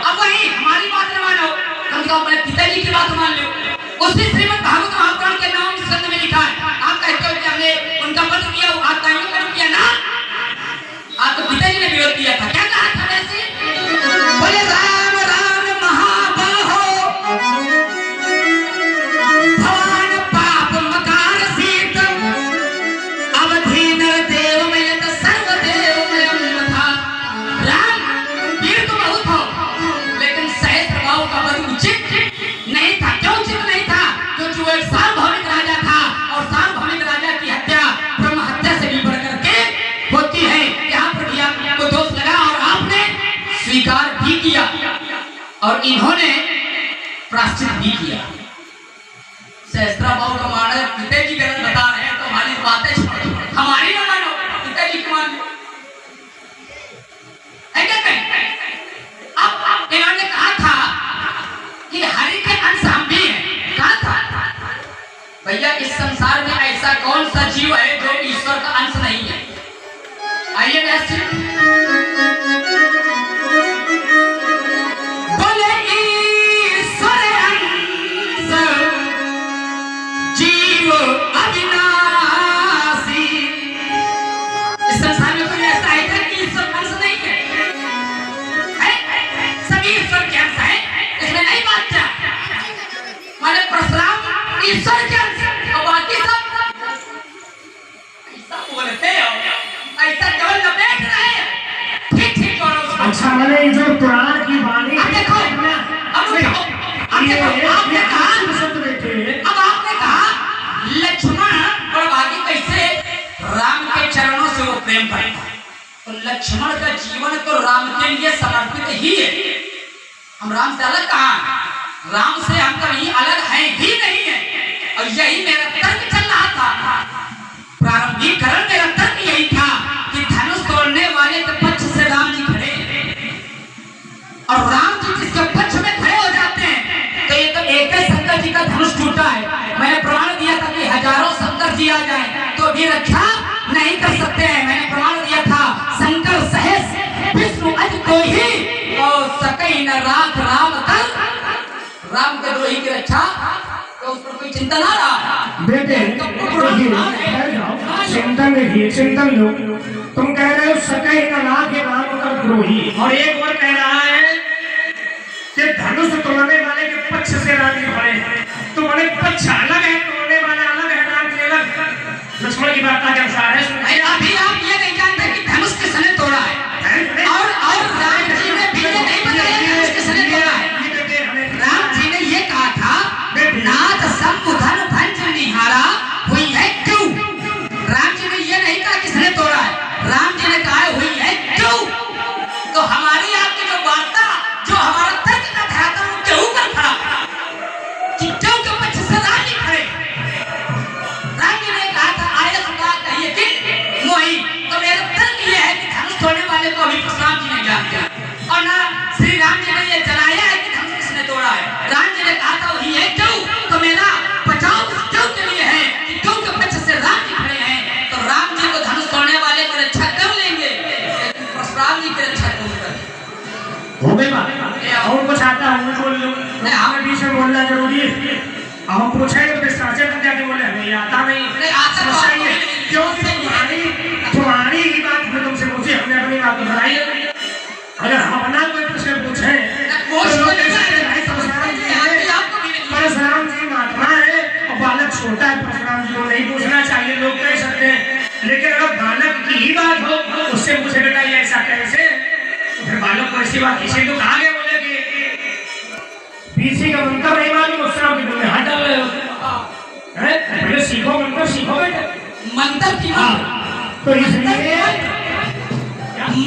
अब वही हमारी बात न मानो, कम से कम अपने पिताजी की बात मान लो। उसी श्रीमद् भागवत महापुराण के 9वें स्कंद में लिखा है, आप कहते हो कि हमने उनका वध किया, आप कहीं का किया ना, आपके पिताजी ने विरोध किया था। क्या कहा था वैसे? बोले राम राम महाबाहो भवान पाप मकार सीत अवधि नर देवमय सर्वदेवमयम था। राम वीर तो बहुत हो, लेकिन सहज प्रभाव का वध उचित नहीं था। क्यों उचित नहीं था? क्योंकि वो एक सार्वभौमिक राजा था, और सार्वभौमिक राजा की हत्या ब्रह्म हत्या से भी बढ़कर के होती है। यहाँ पर भी आपको दोष लगा और आपने स्वीकार भी किया, और इन्होंने प्राश्चित भी किया। सहस्त्राबाहु का मानो पिताजी गलत बता रहे हैं तो हमारी बातें छोड़ो, हमारी ना मानो, पिताजी की मान लो। है क्या कहीं? अब इन्होंने कहा था कि हरि के अंश हम भी हैं। कहा था भैया, इस संसार में ऐसा कौन सा जीव है जो ईश्वर का अंश नहीं है? आइए वैसे बोले ईश्वर अंश जीव अविनाशी। इस संसार में कोई ऐसा है कि ईश्वर अंश नहीं है? सभी ईश्वर के अंश है, इसमें नहीं बात क्या। माने परशुराम ईश्वर के अंश और बाकी सब ऐसा बोलते हो, ऐसा केवल लपेट रहे हैं। ठीक करो। अच्छा मैंने जो पुराण की वाणी अब देखो, आपने कहा लक्ष्मण बड़भागी कैसे राम के चरणों से वो प्रेम करता है, तो लक्ष्मण का जीवन तो राम के लिए समर्पित ही है। हम राम से अलग कहाँ? राम से हम कहीं अलग हैं ही नहीं है। और यही मेरा तर्क चल रहा था, प्रारंभिकरण मेरा तर्क यही था कि धनुष तोड़ने वाले के पक्ष से राम जी खड़े हैं, और राम जी जिसके पक्ष में खड़े हो जाते हैं तो ये तो एक ही शंकर जी का धनुष टूटा है। मैंने प्रमाण दिया था कि हजारों शंकर जी आ जाए तो भी रक्षा नहीं कर सकते हैं। मैंने प्रमाण दिया था शंकर सहेश विष्णु अज को ही और सकई न राख राम कर, राम के द्रोही की रक्षा तो उस पर कोई चिंता ना रहा। बेटे चिंतन देखिए, चिंतन लो। तुम कह रहे हो सकई न राख राम कर द्रोही, और एक और कह रहा है कि धनुष तोड़ने वाले के पक्ष से राम जी खड़े हैं। तो बोले पक्ष अलग है, तोड़ने वाला अलग है, राम जी अलग। लक्ष्मण की बात का अनुसार है। अभी आप ये नहीं जानते कि धनुष किसने तोड़ा है, और राम जी ने भी ये नहीं बताया धनुष किसने तोड़ा है। राम जी ने ये कहा था नाथ संबुधन भंज निहारा हुई है क्यों। राम जी ने ये नहीं कहा किसने तोड़ा है, राम जी ने कहा हुई है क्यों। तो हमारी आपकी जो वार्ता, जो हमारा तर्क का था वो क्यों कर खड़ा कि क्यों के पक्ष से राम जी खड़े। राम जी ने कहा था आए सुना कहिए कि मोही, तो मेरा तर्क ये है कि धनुष तोड़ने वाले को अभी परशुराम जी ने जानते और ना श्री राम जी ने ये जनाया है कि धनुष किसने तोड़ा है। राम जी ने कहा था वही है क्यों, तो मेरा बचाव क्यों के लिए है कि क्यों के पक्ष से राम जी खड़े हैं, तो राम जी को धनुष तोड़ने वाले को रक्षा कर लेंगे। लेकिन परशुराम वाली के रक्षा तुम कर हो गई बात। और कुछ आता है बोल लो, हमें बीच में बोलना जरूरी है। हम पूछेंगे तो साचे तक जाके बोले हमें आता नहीं। आता तो चाहिए क्योंकि तुम्हारी ही बात में तुमसे पूछी, हमने अपनी बात बताई। अगर हम अपना कोई प्रश्न पूछे परशुराम जी महात्मा है और बालक छोटा है, परशुराम जी को नहीं पूछना चाहिए, लोग कह सकते हैं। लेकिन अगर बालक की ही बात हो उससे पूछे बेटा ये ऐसा कैसे, तो फिर बालक को ऐसी बात इसे तो कहा गया बोले कि पीछे का मंत्र नहीं मालूम उस तरह की तुमने हाथ डाल रहे हो। पहले सीखो मंत्र, सीखो बेटा मंत्र की तो इसलिए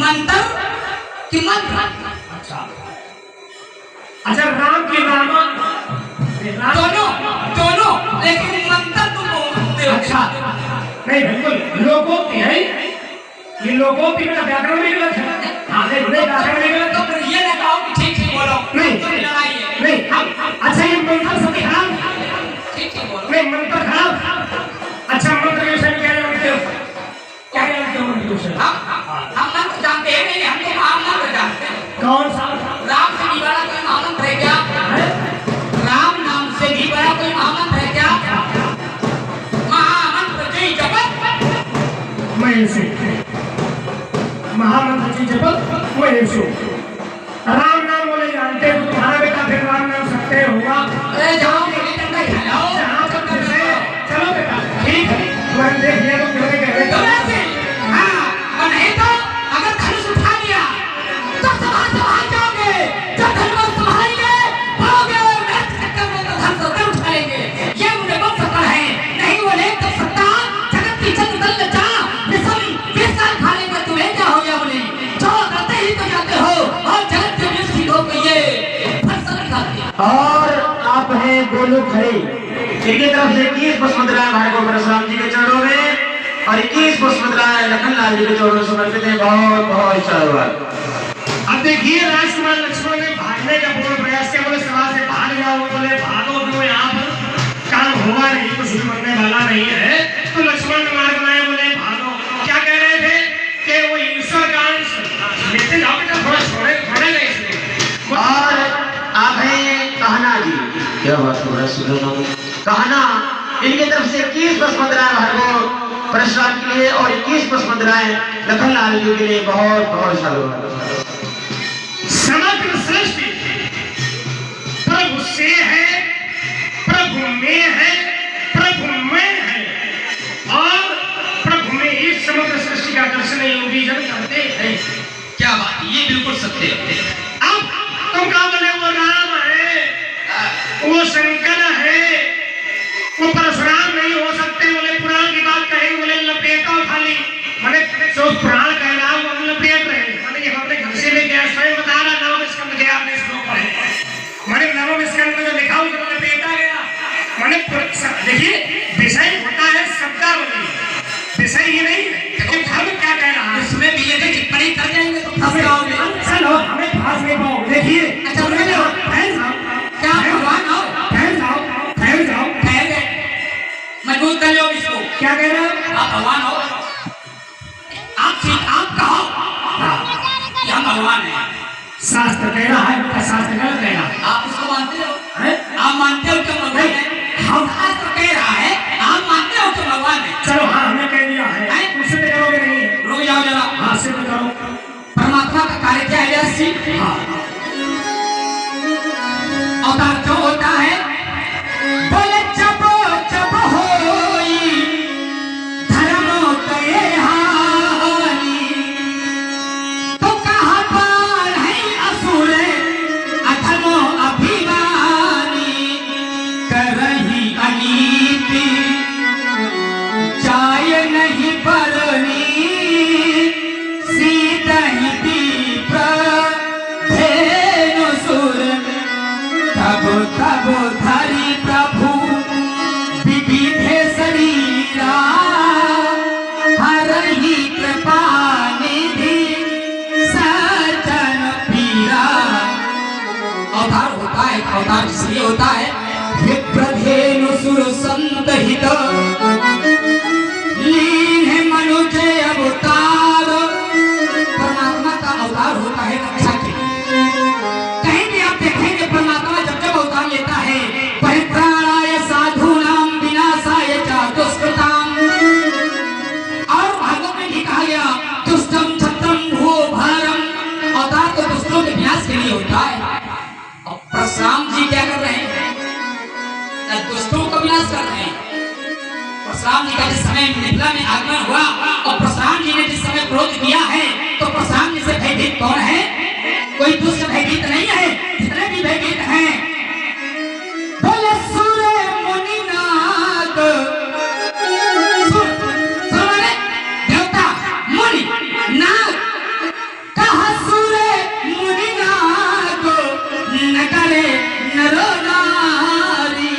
मंत्र की मंत्र। अच्छा राम की राम दोनों दोनों, लेकिन मंत्र तुम बोलते हो। अच्छा नहीं बिल्कुल लोकोक्ति है ये, लोकोक्ति में व्याकरण में गलत है। हाँ नहीं व्याकरण में गलत, तो फिर ये ना कहो कि ठीक ठीक बोलो, नहीं लड़ाई है नहीं। अच्छा ये मंत्र सब खराब, ठीक ठीक बोलो। नहीं मंत्र खराब। अच्छा मंत्र के विषय में क्या जानते हो, क्या जानते हो मंत्र के विषय? हम मंत्र जानते हैं नहीं, हम तो महामंत्र जानते हैं। कौन सा? राम से भी बड़ा कोई महामंत्र है क्या? राम नाम से भी बड़ा कोई महामंत्र है क्या? महामंत्र जय जगत महेशु, महामंत्र जी जपत महेशु। राम नाम बोले जानते हो तुम्हारा बेटा फिर राम नाम सत्य होगा। अरे जाओ डंडा खिलाओ, चलो बेटा ठीक है, तुमने देख लिया तो कितने कह रहे तो वैसे हाँ, और नहीं तो अगर धनुष उठा लिया तो संभाल जाओगे, जब धनुष संभालेंगे पाओगे मैं चक्कर में तो धनुष उठा लेंगे। ये मुझे बहुत सकल है, नहीं बोले तो सत्ता जगत की चंद दल जा विषम 20 साल खा लेंगे, तुम्हें क्या हो गया बोले जो करते ही तो जाते हो और जगत के बीच की हो गई ये फलसफा खाते। और आप हैं गोलू खड़े, इनकी तरफ से 21 पुष्पमुद्राएं भाई को परशुराम जी के चरणों में और 21 पुष्पमुद्राएं लखनलाल जी के चरणों में समर्पित है। बहुत बहुत धन्यवाद। अब देखिए राजकुमार लक्ष्मण ने भागने का पूर्ण प्रयास किया, बोले सभा से भाग जाओ, बोले भागो क्यों, यहाँ पर काम होगा नहीं, कुछ भी बनने वाला नहीं है। तो लक्ष्मण ने मार्ग बनाया, बोले भागो। क्या कह रहे थे कि वो ईश्वर का अंश लेते जाओ बेटा, थोड़ा छोड़े नहीं इसलिए। और आप हैं कहना जी, क्या बात हो रहा है सुनो कहना, इनकी तरफ से 21 पुष्पमुद्राएं भाई को परशुराम के लिए और 21 पुष्पमुद्राएं लखनलाल जी के लिए। बहुत बहुत धन्यवाद। समग्र सृष्टि प्रभु से है, प्रभु में है, प्रभु में है और प्रभु में ही समग्र सृष्टि का दर्शन योगी जन करते हैं। क्या बात, ये बिल्कुल सत्य है। अब तुम कहा बोले वो राम है, वो शंकर है, वो परशुराम नहीं हो सकते, बोले पुराण की बात कहेंगे, बोले लपेटा खाली मैंने जो पुराण कह रहा वो लपेट रहे मैंने ये अपने घर से लेके स्वयं बता रहा। नवम स्कंद गया आपने श्लोक पढ़े, मैंने नवम स्कंद में जो लिखा उसको लपेटा गया। मैंने देखिए विषय होता है शब्दावली, विषय ही नहीं लेकिन धर्म क्या कह रहा है इसमें भी यदि टिप्पणी कर जाएंगे तो फंस जाओगे। चलो हमें फांस नहीं पाओ। देखिए अच्छा क्या भगवान हो, ठहर जाओ ठहर गए, मजबूत कर लो इसको। क्या कह रहे हो? आप भगवान हो, आप कहो कि हम भगवान हैं। शास्त्र कह रहा है, शास्त्र गलत कह रहा है। आप उसको मानते हो? आप मानते हो कि भगवान है? हम शास्त्र कह रहा है, आप मानते हो कि भगवान है? चलो हाँ हमने कह दिया है, तुम सिद्ध करोगे नहीं? रुक जाओ जरा। हाँ सिद्ध करो। परमात्मा का कार्य क्या है जरा सी? हाँ अवतार क्यों होता है? बोले जब जब होई धर्म के हानि तो कहाँ पर है असुर अधर्म अभिमानी, करही अनीति जाय नहीं परनी, सीता ही दीप धेनु सुर तब तब धरि प्रभु विविधे शरीरा, हरहि कृपा निधि सज्जन पीरा। अवतार होता है, अवतार इसलिए होता है विप्रधेनु सुर संतहित लीन है मनुष्य अवतार। परमात्मा का के लिए होता है। और परशुराम जी क्या कर रहे हैं? दुष्टों का विनाश कर रहे हैं। परशुराम जी का जिस समय मिथिला में आगमन हुआ और परशुराम जी ने जिस समय क्रोध किया है, तो परशुराम जी से भयभीत कौन है? कोई दुष्ट भयभीत नहीं है, जितने भी भयभीत हैं बोले सूर्य मुनि नाग, देवता मुनि नाग, कहा सूर्य मुनि नाग नगरे नरो नारी,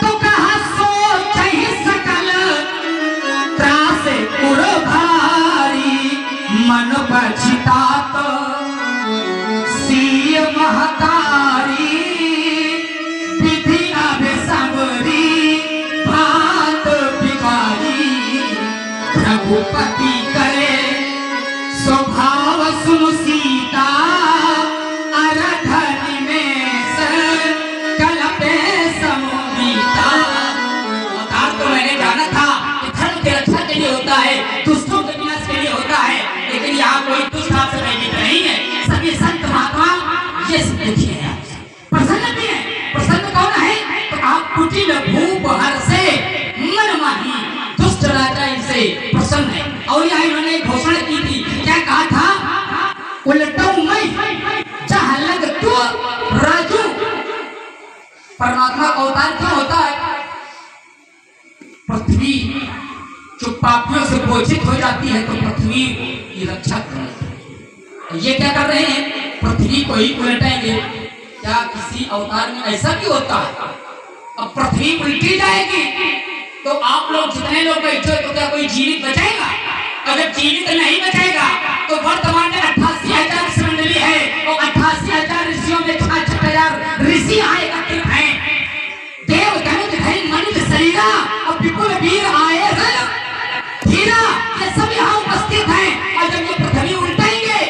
तो कहा सोच ही सकल त्रास उरो भारी, मन पछितात सीय महतारी, विधि आवे सांवरी भात बिगारी, रघुपति करे स्वभाव सुन सीता, अरधन में सर कलपे समोमीता। अवतार तो मैंने जाना था कि धर्म की रक्षा के लिए होता है, दुष्टों के विनाश के लिए होता है, लेकिन यहाँ कोई दुष्ट आपसे भयभीत नहीं है। सभी संत महात्मा ये दुखी है, प्रसन्न भी है। प्रसन्न कौन है? तो आप कुटिल भूप हर से मन माही, दुष्ट राजा इनसे प्रसन्न है। और यहाँ इन्होंने घोषणा की थी, क्या कहा था? उलटू मैं जहाँ लग तू राजू। परमात्मा का अवतार क्यों होता है? पृथ्वी जो पापियों से बोझित हो जाती है तो पृथ्वी की रक्षा करनी। ये क्या कर रहे हैं? पृथ्वी को ही उलटाएंगे। क्या किसी अवतार में ऐसा भी होता है? अब पृथ्वी उल्टी जाएगी तो आप लोग जितने लोग बैठे तो क्या कोई जीवित बचेगा? अगर जीवित नहीं बचेगा तो वर्तमान में 88,000 ऋषि मंडली है और 88,000 ऋषियों में 66,000 ऋषि एकत्रित हैं। देव धनुष धैर्य मनुष्य शरीरा और विपुल वीर आए हीरा, ये सब यहाँ उपस्थित हैं। और जब ये पृथ्वी उल्टाएंगे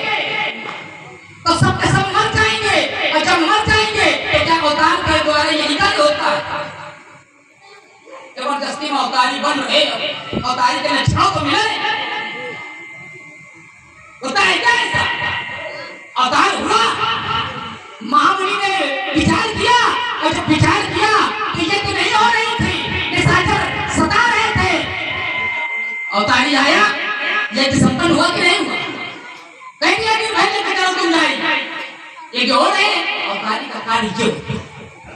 तो सब के सब मर जाएंगे, और जब मर जाएंगे तो क्या अवतार के द्वारा यही कार्य होता है? जबरदस्ती में अवतारी बन रहे, अवतारी के लक्षणों को मिले होता है क्या? ऐसा अवतार हुआ, महामुनि ने विचार किया, और जब विचार किया तो ये तो नहीं हो रही थी, निशाचर सता रहे थे। अवतारी आया, ये संपन्न हुआ कि नहीं हुआ? कह दिया कि पहले कटाओ तुम लाई, ये जो हो रहे अवतारी का कार्य क्यों?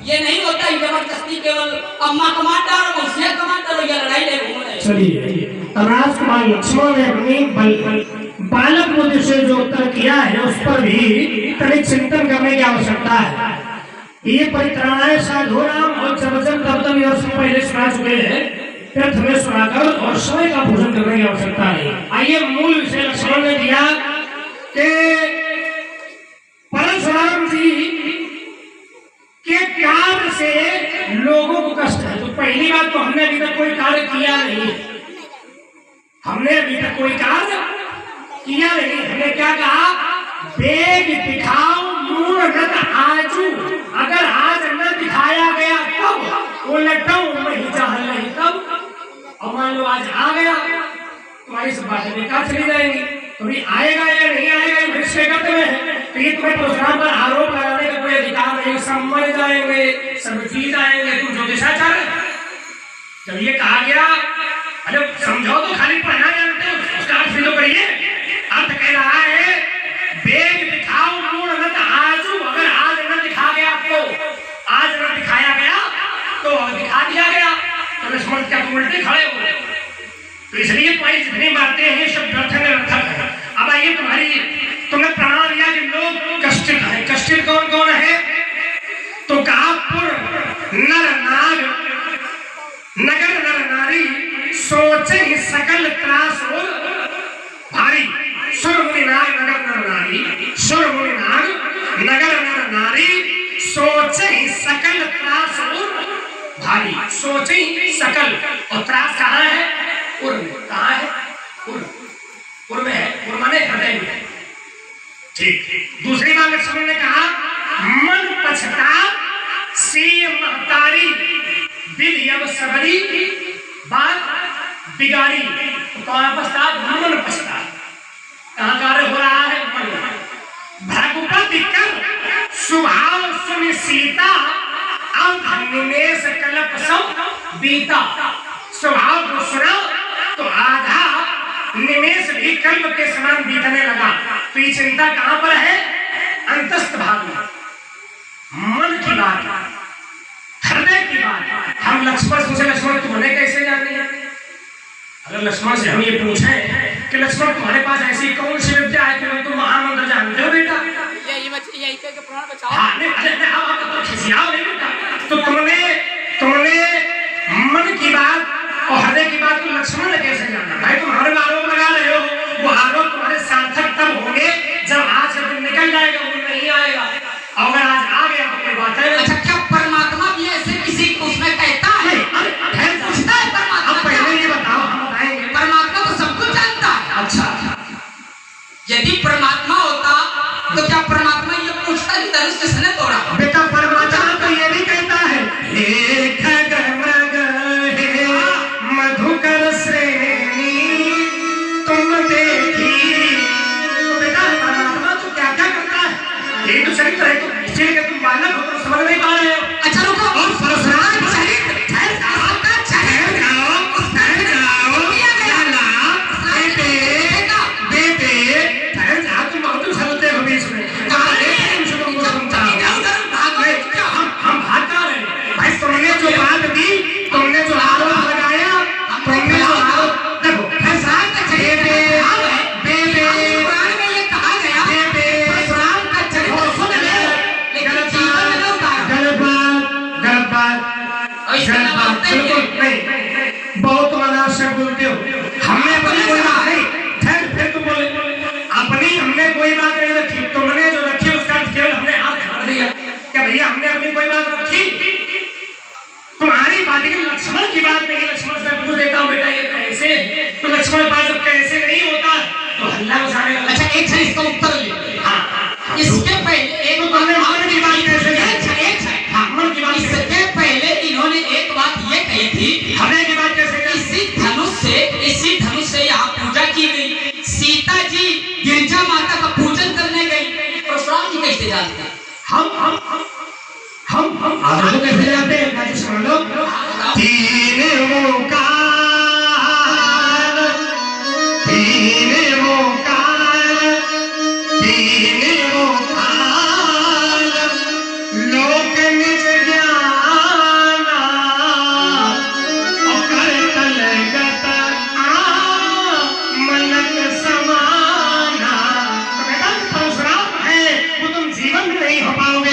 ये नहीं होता है जबरदस्ती केवल अम्मा कमांड डालो, मुझसे कमांड डालो, ये लड़ाई ले घूम रहे। चलिए, राजकुमार लक्ष्मण ने अपनी बालक मुद्दे से जो उत्तर किया है उस पर भी तनिक चिंतन करने की आवश्यकता है। ये परित्राणाय साधुनाम और जबरदस्त तब यह पहले सुना चुके हैं, फिर हमें सुनाकर और समय का भोजन करने की आवश्यकता है। आइए मूल विषय लक्ष्मण ने दिया कि परशुराम जी के कार्य से लोगों को कष्ट है। तो पहली बात तो हमने अभी तक कोई कार्य किया नहीं, हमने अभी तक कोई कार्य किया नहीं। हमने क्या कहा? वेग दिखाओ मूल नत आजू, अगर आज न दिखाया गया तब उलटाऊ नहीं चाह नहीं तब। और मान लो आज आ गया, तुम्हारी सब बातें बेकार चली जाएंगी। कभी आएगा या नहीं आएगा भविष्य करते हुए तो ये तुम्हें परशुराम पर आरोप लगाने का कोई अधिकार नहीं। सब मर जाएंगे, सब जीत आएंगे, तुम जो दिशा चाह रहे। जब ये कहा गया, अरे समझो तो खाली पढ़ना जानते हो, उसका अर्थ भी तो करिए। अर्थ कह रहा है वेग दिखाओ मूल नत आजू, अगर आज न दिखा गया तो आज न दिखाया गया तो दिखा दिया गया, तो लक्ष्मण क्या तुम उल्टे खड़े हो? तो इसलिए तुम्हारी जितनी बातें हैं सब व्यर्थ है। अब आइए तुमने प्रमाण दिया कि लोग कष्टित है। कष्टित कौन कौन है? तो कहा पुर नर नाग नगर नर नारी सोचे ही सकल त्रास और भारी। सुर मुनि नाग नगर नर नारी, सुर मुनि नाग नगर नर नारी सोचे ही सकल त्रास और भारी। सोचे ही सकल, और त्रास कहाँ है? उर में। कहाँ है? उर में है। उर माने हृदय में। ठीक। दूसरी बात लक्ष्मण ने कहा मन पछता से महतारी विधि अब सबरी बात बिगाड़ी। तो पछता मन पछता कहाँ कार्य हो रहा है? मन। भ्रगुपति स्वभाव सुन सीता अब निमेष कल्प सब बीता। स्वभाव को सुना तो आधा निमेष भी कल्प के समान बीतने लगा। तो ये चिंता कहां पर है? अंतस्थ भाग में, मन की बात, हृदय की बात। हम लक्ष्मण से लक्ष्मण तुम्हें कैसे जाने? अगर लक्ष्मण से हम ये पूछे कि लक्ष्मण तुम्हारे पास ऐसी कौन सी विद्या है कि तुम महामंत्र जानते हो बेटा? हाँ, तो खिसियाओ नहीं बेटा। तो तुमने मन की बात और हृदय की बात को लक्ष्मण ने कैसे जाना? भाई तुम हमारे आरोप लगा रहे हो, वो आरोप तुम्हारे सार्थक तब होंगे जब आज का दिन निकल जाएगा, वो नहीं आएगा। अगर आज आ गया तो कोई बात है। अच्छा, क्या परमात्मा भी ऐसे किसी को उसमें कहता है? पूछता है परमात्मा? अब पहले ये बताओ, हम बताएंगे। परमात्मा तो सब कुछ जानता है। अच्छा, यदि परमात्मा होता तो क्या परमात्मा ये पूछता कि धनुष किसने तोड़ा? बेटा परमात्मा तो ये भी कहता है, हे खगमृग हे मधुकर श्रेणी तुम देखी। तो बेटा परमात्मा तो क्या क्या करता है? ये तो चरित्र है, तो इसलिए तुम बालक हो तो समझ नहीं पा रहे हो। अच्छा रुको, और परशुराम चरित्र ठहर जाओ। बहुत अनावश्यक बोलते हो। हमने अपनी कोई बात नहीं, फिर तुम बोले अपनी हमने कोई बात नहीं रखी, तुमने जो रखी उसका केवल हमने हाथ खड़ा दिया। क्या भैया हमने अपनी कोई बात रखी? तुम्हारी बात की लक्ष्मण की बात नहीं। लक्ष्मण से पूछ देता हूँ बेटा ये कैसे, तो लक्ष्मण पास जब कैसे नहीं होता तो हल्ला मचाने लगा। अच्छा एक से इसका उत्तर ले। हाँ, इसके पहले एक तुमने मन की बात कैसे? मन की बात इसके पहले इन्होंने एक बात ये कही थी, हमें की बात कैसे? इसी धनुष से यहाँ पूजा की गई। सीता जी गिरजा माता का पूजन करने गई। परशुराम जी कैसे जानते हैं? हम आगे कैसे जाते हैं? कैसे सुन लो। तीन मुकाल लोक निज ज्ञाना और करतल गत मलक समाना। तो बेटा परशुराम है वो तुम जीवन में नहीं हो पाओगे।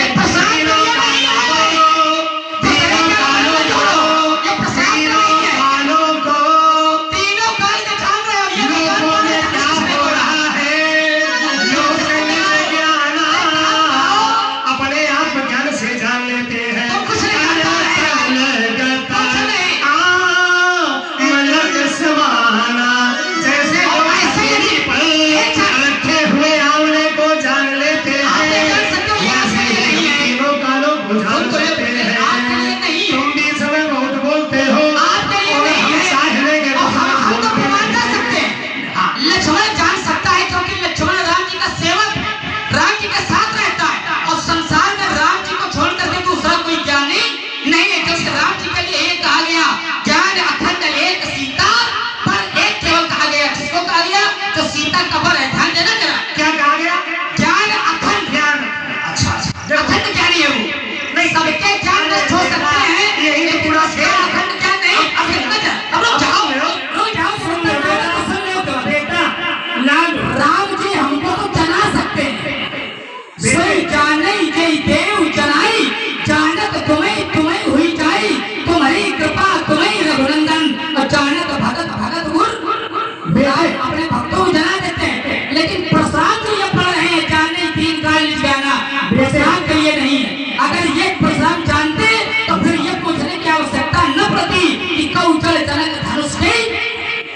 अपने भक्तों को जना देते हैं, लेकिन प्रसाद जो ये पढ़ रहे हैं जाने तीन काल ज्ञाना, प्रसाद के लिए नहीं है। अगर ये प्रसाद जानते तो फिर ये पूछने की आवश्यकता न पड़ती कि कौ जल जनक धनुष के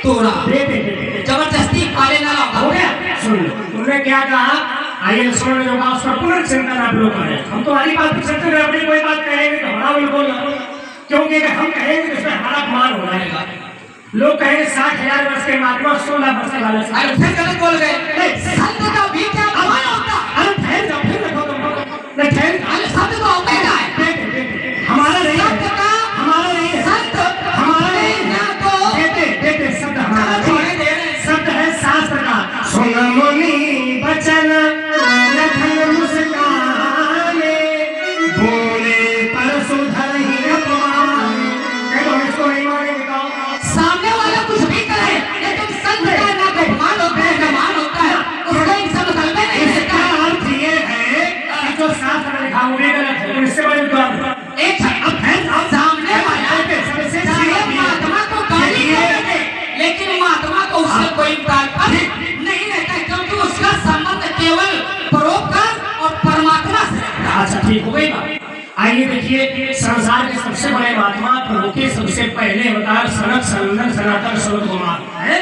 तोड़ा। जबरदस्ती काले ना हो गया। सुन लो तुमने क्या कहा? आइए लक्ष्मण ने जो कहा उसका पुनर्चिंतन आप लोग करें। हम तुम्हारी बात पर चलते हुए अपनी कोई बात कहेंगे तो हमारा बिल्कुल, क्योंकि अगर हम कहेंगे तो इसमें हमारा अपमान हो जाएगा। लोग कहेंगे 60,000 वर्ष के महात्मा 16 वर्ष वाला। अरे फिर गलत बोल गए। संत का भी क्या अपमान होता? अरे ठहर जाओ, फिर देखो तुम। नहीं ठहर ठीक हो गई बात। आइए देखिए, संसार के सबसे बड़े महात्मा प्रभु के सबसे पहले अवतार सनक सनंदन सनातन सनत कुमार है,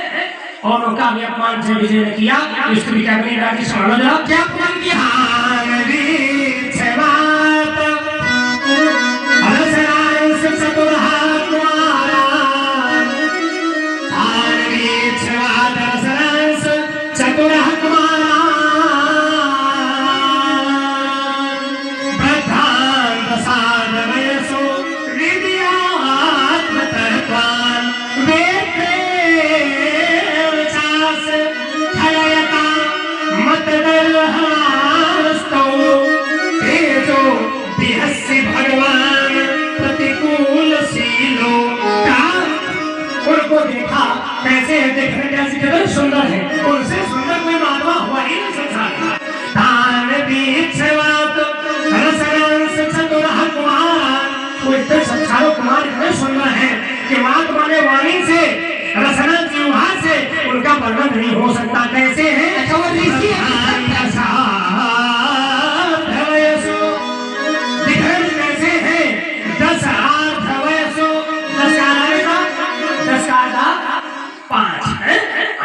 और उनका भी अपमान जय विजय ने किया। इसको भी क्या करें राजी सुना जरा, क्या अपमान किया? कैसे है देखने कैसे कितने सुंदर है, उनसे सुंदर कोई महात्मा हुआ ही नहीं संसार में। तान बीच बात रसरस चतुरह कुमार, वो इतने संसारों कुमार इतने सुंदर है कि महात्मा ने वाणी से रसरस जीवा से उनका वर्णन नहीं हो सकता। कैसे है? अच्छा वो ऋषि दिखने कैसे है? 10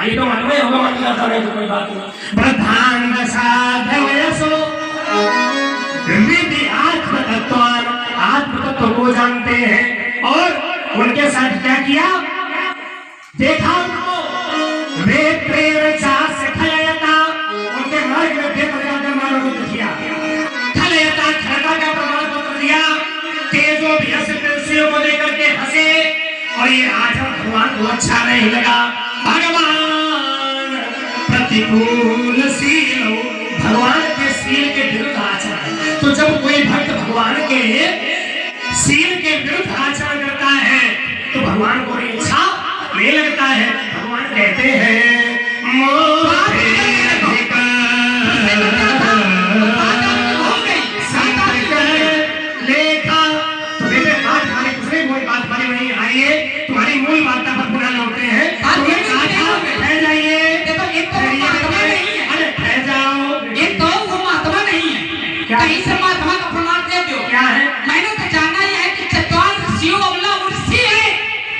ये तो मन में होगा, मन करता नहीं तो कोई बात नहीं। प्रधान साधवयसो विधि आत्मतत्वान, आत्मतत्व को जानते हैं, और उनके साथ क्या किया? देखा उनको वे प्रेम चास खलयता, उनके मार्ग में बेपरवाह मानव को दिया, खलयता खलता का प्रमाण पत्र दिया, तेजो भी हंसे को लेकर के हंसे, और ये आचरण भगवान को अच्छा नहीं लगा। भगवान प्रतिकूल शील, भगवान के शील के विरुद्ध आचरण। तो जब कोई भक्त भगवान के शील के विरुद्ध आचरण करता है तो भगवान को अच्छा नहीं लगता है। भगवान कहते हैं लेखा, तो बेटे बात खाली कुछ नहीं, कोई बात खाली नहीं। आइए तुम्हारी मूल वार्ता पर पुनः लौटते हैं। कहीं से महात्मा का प्रमाण दे दो। क्या है? मैंने तो जाना ही है कि चतुर ऋषियों अवला ऋषि है।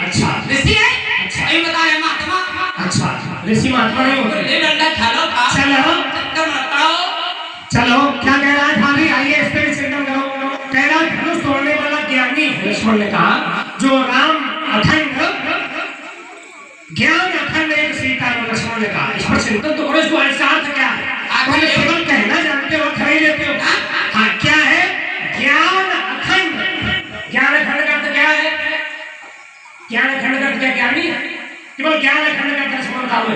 अच्छा ऋषि है। अच्छा ये बता रहे महात्मा। अच्छा ऋषि महात्मा नहीं होते। ये डंडा खेलो का। चलो चक्कर मताओ। चलो क्या कह रहा है भाभी? आइए इस पर चिंतन करो। कह रहा धनुष तोड़ने वाला ज्ञानी लक्ष्मण ने कहा, जो राम अखंड ज्ञान अखंड एक सीता को लक्ष्मण ने कहा। इस पर चिंतन तो करो, इसको ऐसा अर्थ क्या है? आपने केवल कहना जानते हो, खरीद लेते हो। हाँ क्या है? ज्ञान अखंड। ज्ञान अखंड का अर्थ क्या है? ज्ञान अखंड का अर्थ क्या? ज्ञानी है। केवल ज्ञान अखंड का अर्थ बताओ।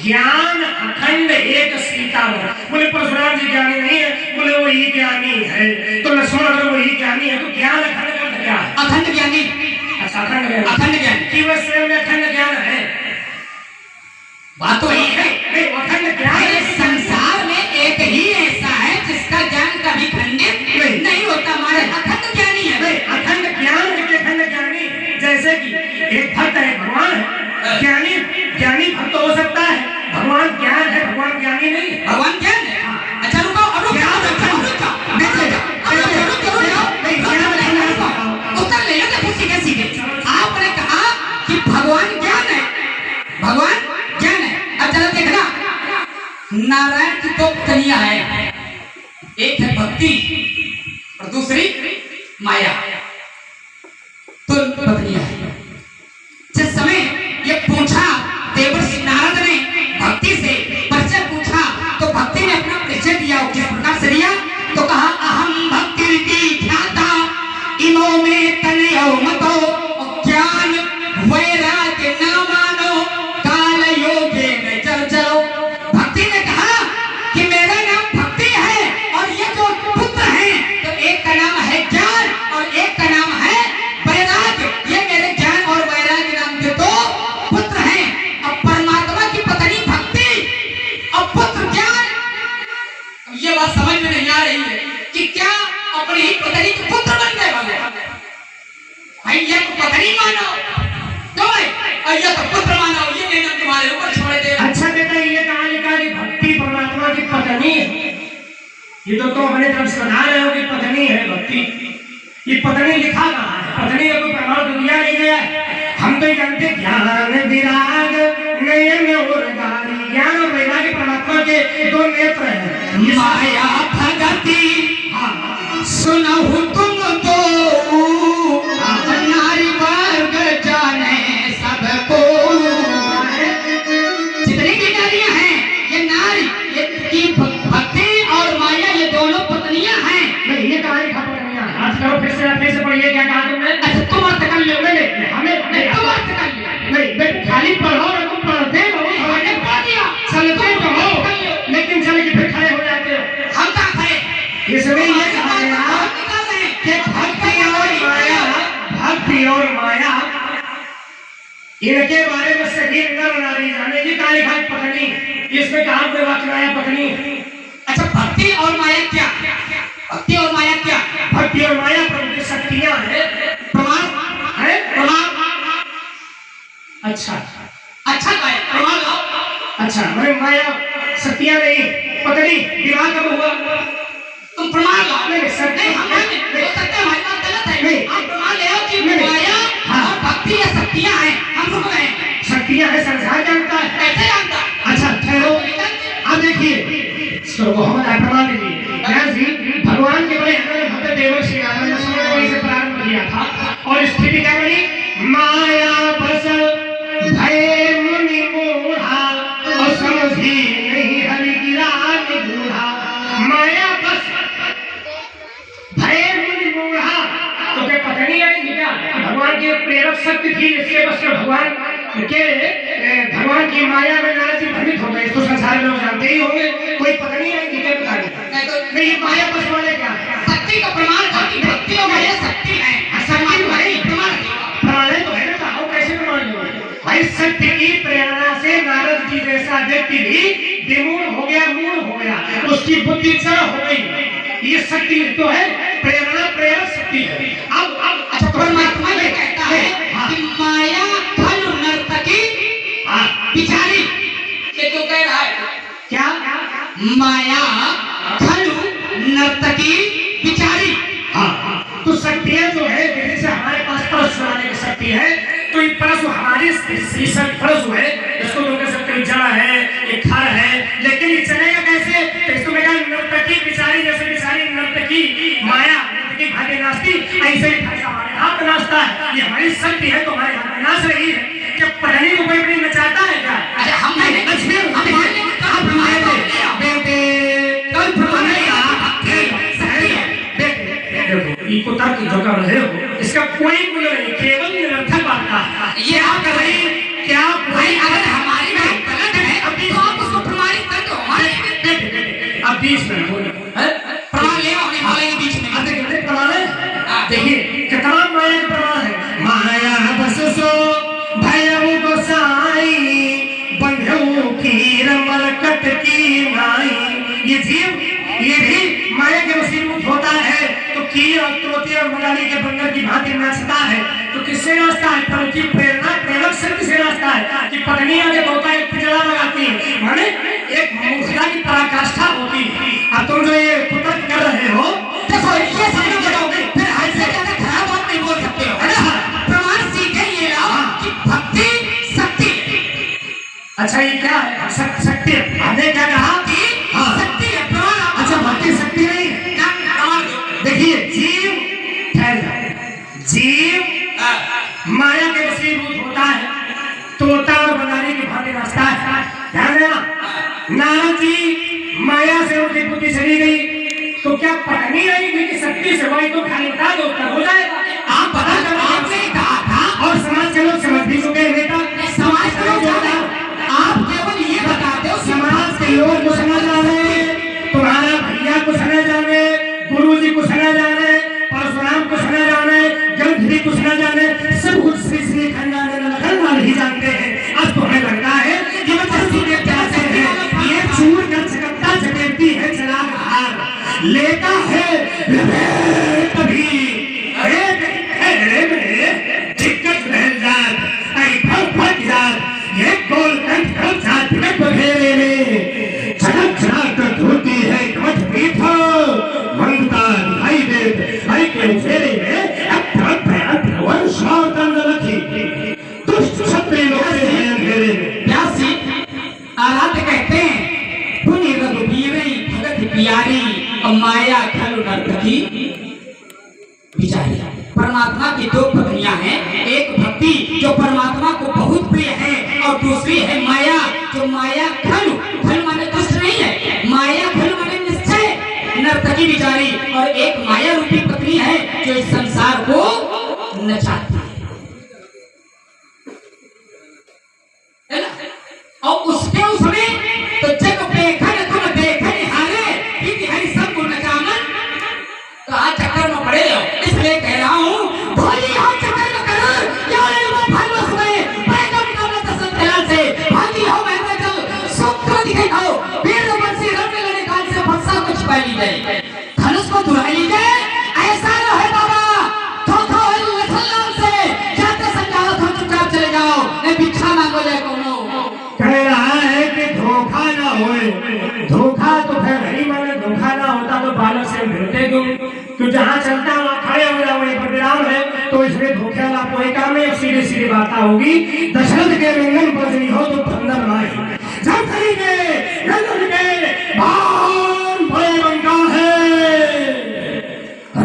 ज्ञान अखंड एक सीता में। बोले परशुराम जी ज्ञानी नहीं है, बोले वो ही ज्ञानी है। तो लक्ष्मण अगर वो ही ज्ञानी है तो ज्ञान अखंड का अर्थ क्या है? अखंड ज्ञानी। अच्छा अखंड ज्ञान। अखंड ज्ञान कि वह स्वयं में अखंड ज्ञान है। बात तो यही है। नहीं अखंड ज्ञान है। संसार में एक ही ऐसा है जिसका ज्ञान कभी खंडित नहीं होता। हमारे अखंड ज्ञानी है। नहीं अखंड ज्ञान है, अखंड ज्ञानी। जैसे कि एक भक्त है, भगवान है ज्ञानी, ज्ञानी भक्त हो सकता है। भगवान ज्ञान है, भगवान ज्ञानी नहीं है। भगवान ज्ञान है। अच्छा रुको, अब रुको, उत्तर ले लो तो सीधे सीधे। आपने कहा कि भगवान ज्ञान है, भगवान ज्ञान है। अब चलो देखना, नारायण की दो पत्नियां हैं, एक है भक्ति और दूसरी माया। तो पत्नियां हैं। जिस समय ये पूछा देवर्षि नारद ने भक्ति से परिचय पूछा, तो भक्ति ने अपना परिचय दिया। किस प्रकार से दिया? तो कहा अहम भक्ति ख्याता इमो में तनयो मतो, ज्ञान वैराग्य न मानो काल योगे में चल चलो। भक्ति ने कहा कि मेरा नाम भक्ति है, और ये जो पुत्र है तो एक का नाम है ज्ञान और एक का नाम है वैराग्य। ये मेरे ज्ञान और वैराग्य नाम के दो पुत्र हैं। अब परमात्मा की पत्नी भक्ति और पुत्र ज्ञान, ये बात समझ में नहीं आ रही है कि क्या अपनी ही पत्नी के पुत्र बनने वाले भाई? ये पत्नी मानो तो भाई, और ये तो पुत्र मानो, ये नहीं तुम्हारे ऊपर छोड़ दे। अच्छा बेटा, ये कहां लिखा कि भक्ति परमात्मा की पत्नी है? ये तो हमारे तरफ से बता रहे हो कि पत्नी है भक्ति। ये पत्नी लिखा कहाँ है? पत्नी का कोई प्रमाण तो दिया नहीं गया है। हम तो जानते ज्ञान विराग नयन और गारी, ज्ञान और वैराग्य परमात्मा के दो नेत्र हैं। माया भगति हाँ सुनहु तुम दो, नारी वर्ग जाने सबको। जितनी भी नारियां हैं ये नारी की भक्ति और माया, ये दोनों पत्नियां हैं। नहीं, ये कहानी खत्म नहीं है। आज करो फिर से पढ़िए। क्या कहा तुमने? अच्छा तुम अर्थ कर लो। नहीं, हमें तुम अर्थ कर लिया। नहीं बेटे, खाली पढ़ो ना, तुम पढ़ते रहो, मैंने पढ़ दिया, चलते रहो, लेकिन चल के फिर खड़े हो जाते हो। हम क्या करें? इसमें ये कहा गया कि भक्ति और माया इनके बारे में सही नर नारी जानेगी। कहा लिखा है पत्नी, इसमें कहा कोई वाक्य आया पत्नी। अच्छा भक्ति और माया क्या? भक्ति और माया क्या? भक्ति और माया प्रभु की शक्तियां है। प्रमाण है प्रमाण। अच्छा अच्छा गाय प्रमाण लाओ। अच्छा, मैंने माया शक्तियां नहीं, पत्नी विवाह कब हुआ? तुम प्रमाण लाओ। नहीं नहीं हमारे हो सकता है हमारी बात गलत है। नहीं। आप प्रमाण ले आओ कि नहीं। माया हाँ। और भक्ति या शक्तियां हैं। हम रुक गए। शक्तियां है, संसार जानता है। कैसे जानता? अच्छा ठहरो, अब देखिए हमारा प्रमाण दीजिए। व्यास जी भगवान के बड़े हमारे भक्त देव श्री आनंद स्वरूप से प्रारंभ किया था और स्थिति क्या बनी? माया बस भय मुनि मोहा और समझी नहीं हरि गिरा निगूढ़ा। माया बस भय मुनि मोहा, तो क्या पत्नी आएगी क्या? भगवान की प्रेरक शक्ति थी, इसके बस भगवान की माया में नारद जी भ्रमित हो गए। इसको संसार में लोग जानते ही होंगे। कोई पत्नी आएगी क्या? बता दो। नहीं, माया बस वाले क्या? शक्ति का प्रमाण था कि भक्ति और माया शक्ति है। शक्ति तो है, प्रमाण प्रमाण तो है ना, तो कैसे प्रमाण दोगे? भाई शक्ति की प्रेरणा से नारद जी जैसा व्यक्ति भी विमूढ़ हो गया, मूढ़ हो गया, उसकी बुद्धि जड़ हो गई। ये शक्ति तो है, प्रेरणा प्रेरक शक्ति है। अब अच्छा परमात्मा ये कहता है कि माया खलु नर्तकी बिचारी। ये क्यों कह रहा है? क्या माया खलु नर्तकी बिचारी। हाँ, तो शक्तियां जो है जैसे हमारे पास परस चलाने की शक्ति है, तो ये परस हमारी परस है, इसको लोग कह सकते हैं जड़ा है, ये खर है, लेकिन ये चलेगा कैसे? तो इसको मैं नर्तकी बिचारी, जैसे बिचारी नर्तकी माया नर्तकी भाग्य नाचती, ऐसे ही हमारे हाथ नाचता है। ये हमारी शक्ति है, तो हमारे हाथ नाच रही है। क्या पढ़ने को कोई अपनी नचाता है क्या? अच्छा हम नहीं को तर्क जो कर रहे हो इसका कोई मूल्य नहीं, केवल निरर्थक बात का। ये आप कर रहे हैं क्या भाई? अगर हमारी बात गलत है तो आप उसको प्रमाणित कर दो। अब 20 मिनट बोलो, प्रमाण ले आओ, नहीं बोलेंगे बीच में। कितने प्रमाण है? देखिए कितना माया का प्रमाण है। माया बस सो भयउ गोसाई बंधु की रमलकट की नाई। ये जीव ये भी माया के वशीभूत होता है, तो कीर और तोते और मलाली के बंदर की भांति नाचता है। तो किससे नाचता है? प्रभु की प्रेरणा प्रेरक शक्ति से नाचता है। कि पत्नी आगे तोता एक पिंजरा लगाती है, माने एक मूर्खता की पराकाष्ठा होती है। अब तुम जो ये कुतर्क कर रहे हो, देखो ये समझ बताओगे, फिर हद से ज्यादा खराब बात नहीं बोल सकते हो, है ना? प्रमाण सीधे ये लाओ कि भक्ति शक्ति। अच्छा ये क्या है? शक्ति हमने क्या कहा? शक्ति है प्रमाण। अच्छा भक्ति शक्ति नहीं, देखिए जीव माया के वशीभूत होता है, तोता और बनाने की भांति नाचता है। ध्यान देना, नारद जी माया से उनकी बुद्धि चली गई, तो क्या पत्नी रहेगी कि शक्ति से? वही तो खाली बता दो, हो जाएगा। आप बता कर आपने कहा था और समाज के लोग समझ भी चुके हैं बेटा। समाज के लोग आप केवल ये बता दो, समाज के लोग कुछ न जाने, तुम्हारा भैया कुछ न जाने, गुरु जी कुछ न जाने, परशुराम कुछ न जाने, ग्रंथ भी कुछ न जाने, सब कुछ श्री खंडान ही जानते हैं। अब तुम्हें लगता है कि बच्चे प्यासे हैं, ये चूर कर चकत्ता चपेटती है चराग हार लेता है कभी दिक्कत रह जात आई फट जात ये गोल कंठ कर जात बघेरे में झनक झनक धोती है कमठ पीठा और माया खल नर्तकी बिचारी। परमात्मा की दो पत्नियां हैं, एक भक्ति जो परमात्मा को बहुत प्रिय है और दूसरी है माया जो माया खल, खल माने दुष्ट नहीं है, माया खल माने निश्चय नर्तकी बिचारी। और एक माया रूपी पत्नी है जो इस संसार को नचाती है ना? और उसके उसमें तो जग पेखन तुम देखन हारे कि हरि सब गुण नचामन, तो आज चक्कर में पड़े हो। इसलिए कह रहा हूँ भोली हो चक्कर में करो या वो भागवत में पैगम करना तसत ख्याल से भागी हो मैं जल सूत्र दिखे खाओ वीर बंसी रंग लड़े काल से फंसा कुछ पहली जाए धनुष को दुल्हा ली जाए। ऐसा न है बाबा थोथो लखनलाल से जाते समझाओ तो चुपचाप चले जाओ, नहीं भिक्षा मांगो जाए कोनो। कह रहा है कि धोखा ना होए, धोखा तो फिर नहीं माने, धोखा ना होता तो बालक से मिलते क्यों जहाँ चलता वहाँ खड़े हो जाओ, वहीं पर विराम है। तो इसमें धोखे वाला कोई काम नहीं, सीधी सीधी बात होगी। दशरथ के रंगन बजनी हो तो बंदर माई जब करेंगे नंदन के बाण बड़े बंका है,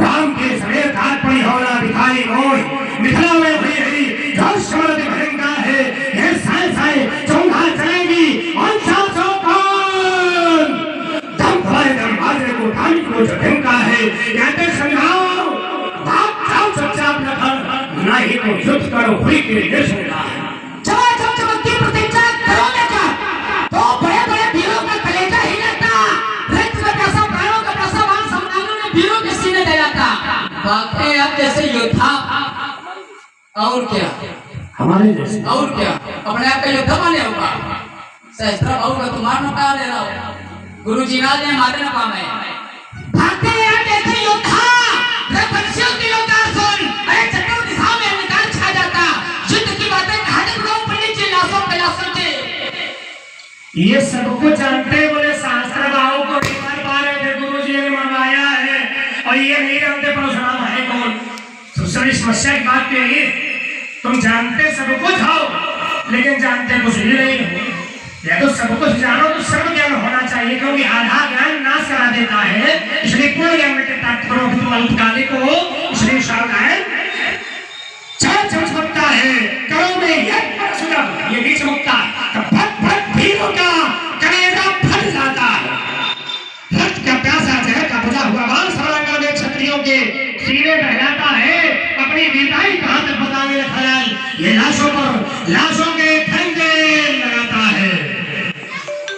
राम के समेत हाथ पड़ी होना भिखारी मोह मिथिला में हुई है घर समृद्धि भयंका है। ये साए साए चौंधा चलेगी और सासों कौन दम भरे दम बाजरे को ठानी को जो ढंका है। कहते समझाओ भाग जाओ चुपचाप न कर, नहीं तो युद्ध करो हुई के निर्णय है। चलो जब चमकती प्रतीक्षा करोगे क्या तो बड़े बड़े वीरों का कलेजा ही लगता, रक्त का प्यासा प्राणों का प्यासा वान सम्राटों ने वीरों के सीने दे जाता। बाकी अब जैसे योद्धा और क्या हमारे जैसे और क्या अपने आप का योद्धा माने होगा सहस्त्र और का तुम्हारा न पा ले रहा हो गुरुजी ना दे मारे न पावे भागते हैं जैसे योद्धा रघुवंशियों के योद्धा सुन अरे चक्कर दिशा में निकाल छा जाता युद्ध की बातें कहा जब लोग पंडित जी लाशों पे लाशों के ये सब कुछ जानते बोले शास्त्र गाँव को नहीं मार पा रहे थे, गुरुजी ने मंगाया है और ये नहीं जानते परशुराम है कौन। दूसरी समस्या की बात तो यही, तुम जानते सब कुछ हो लेकिन जानते कुछ भी नहीं हो। या तो सब कुछ जानो तो सर्व ज्ञान होना चाहिए, क्योंकि आधा ज्ञान नाश करा देता है। इसलिए पूर्ण ज्ञान में प्राप्त करो तुम अल्पकालिक हो। इसलिए सावधान चार चमकता है करो में ये भी चमकता है फट फट भीड़ों का कलेजा फट जाता है। रक्त का प्यासा जहर का बुझा हुआ बाण सरांगण में क्षत्रियों के सीने बहलाता है। अपनी वीरताई कहां तक बताने खयाल ये लाशों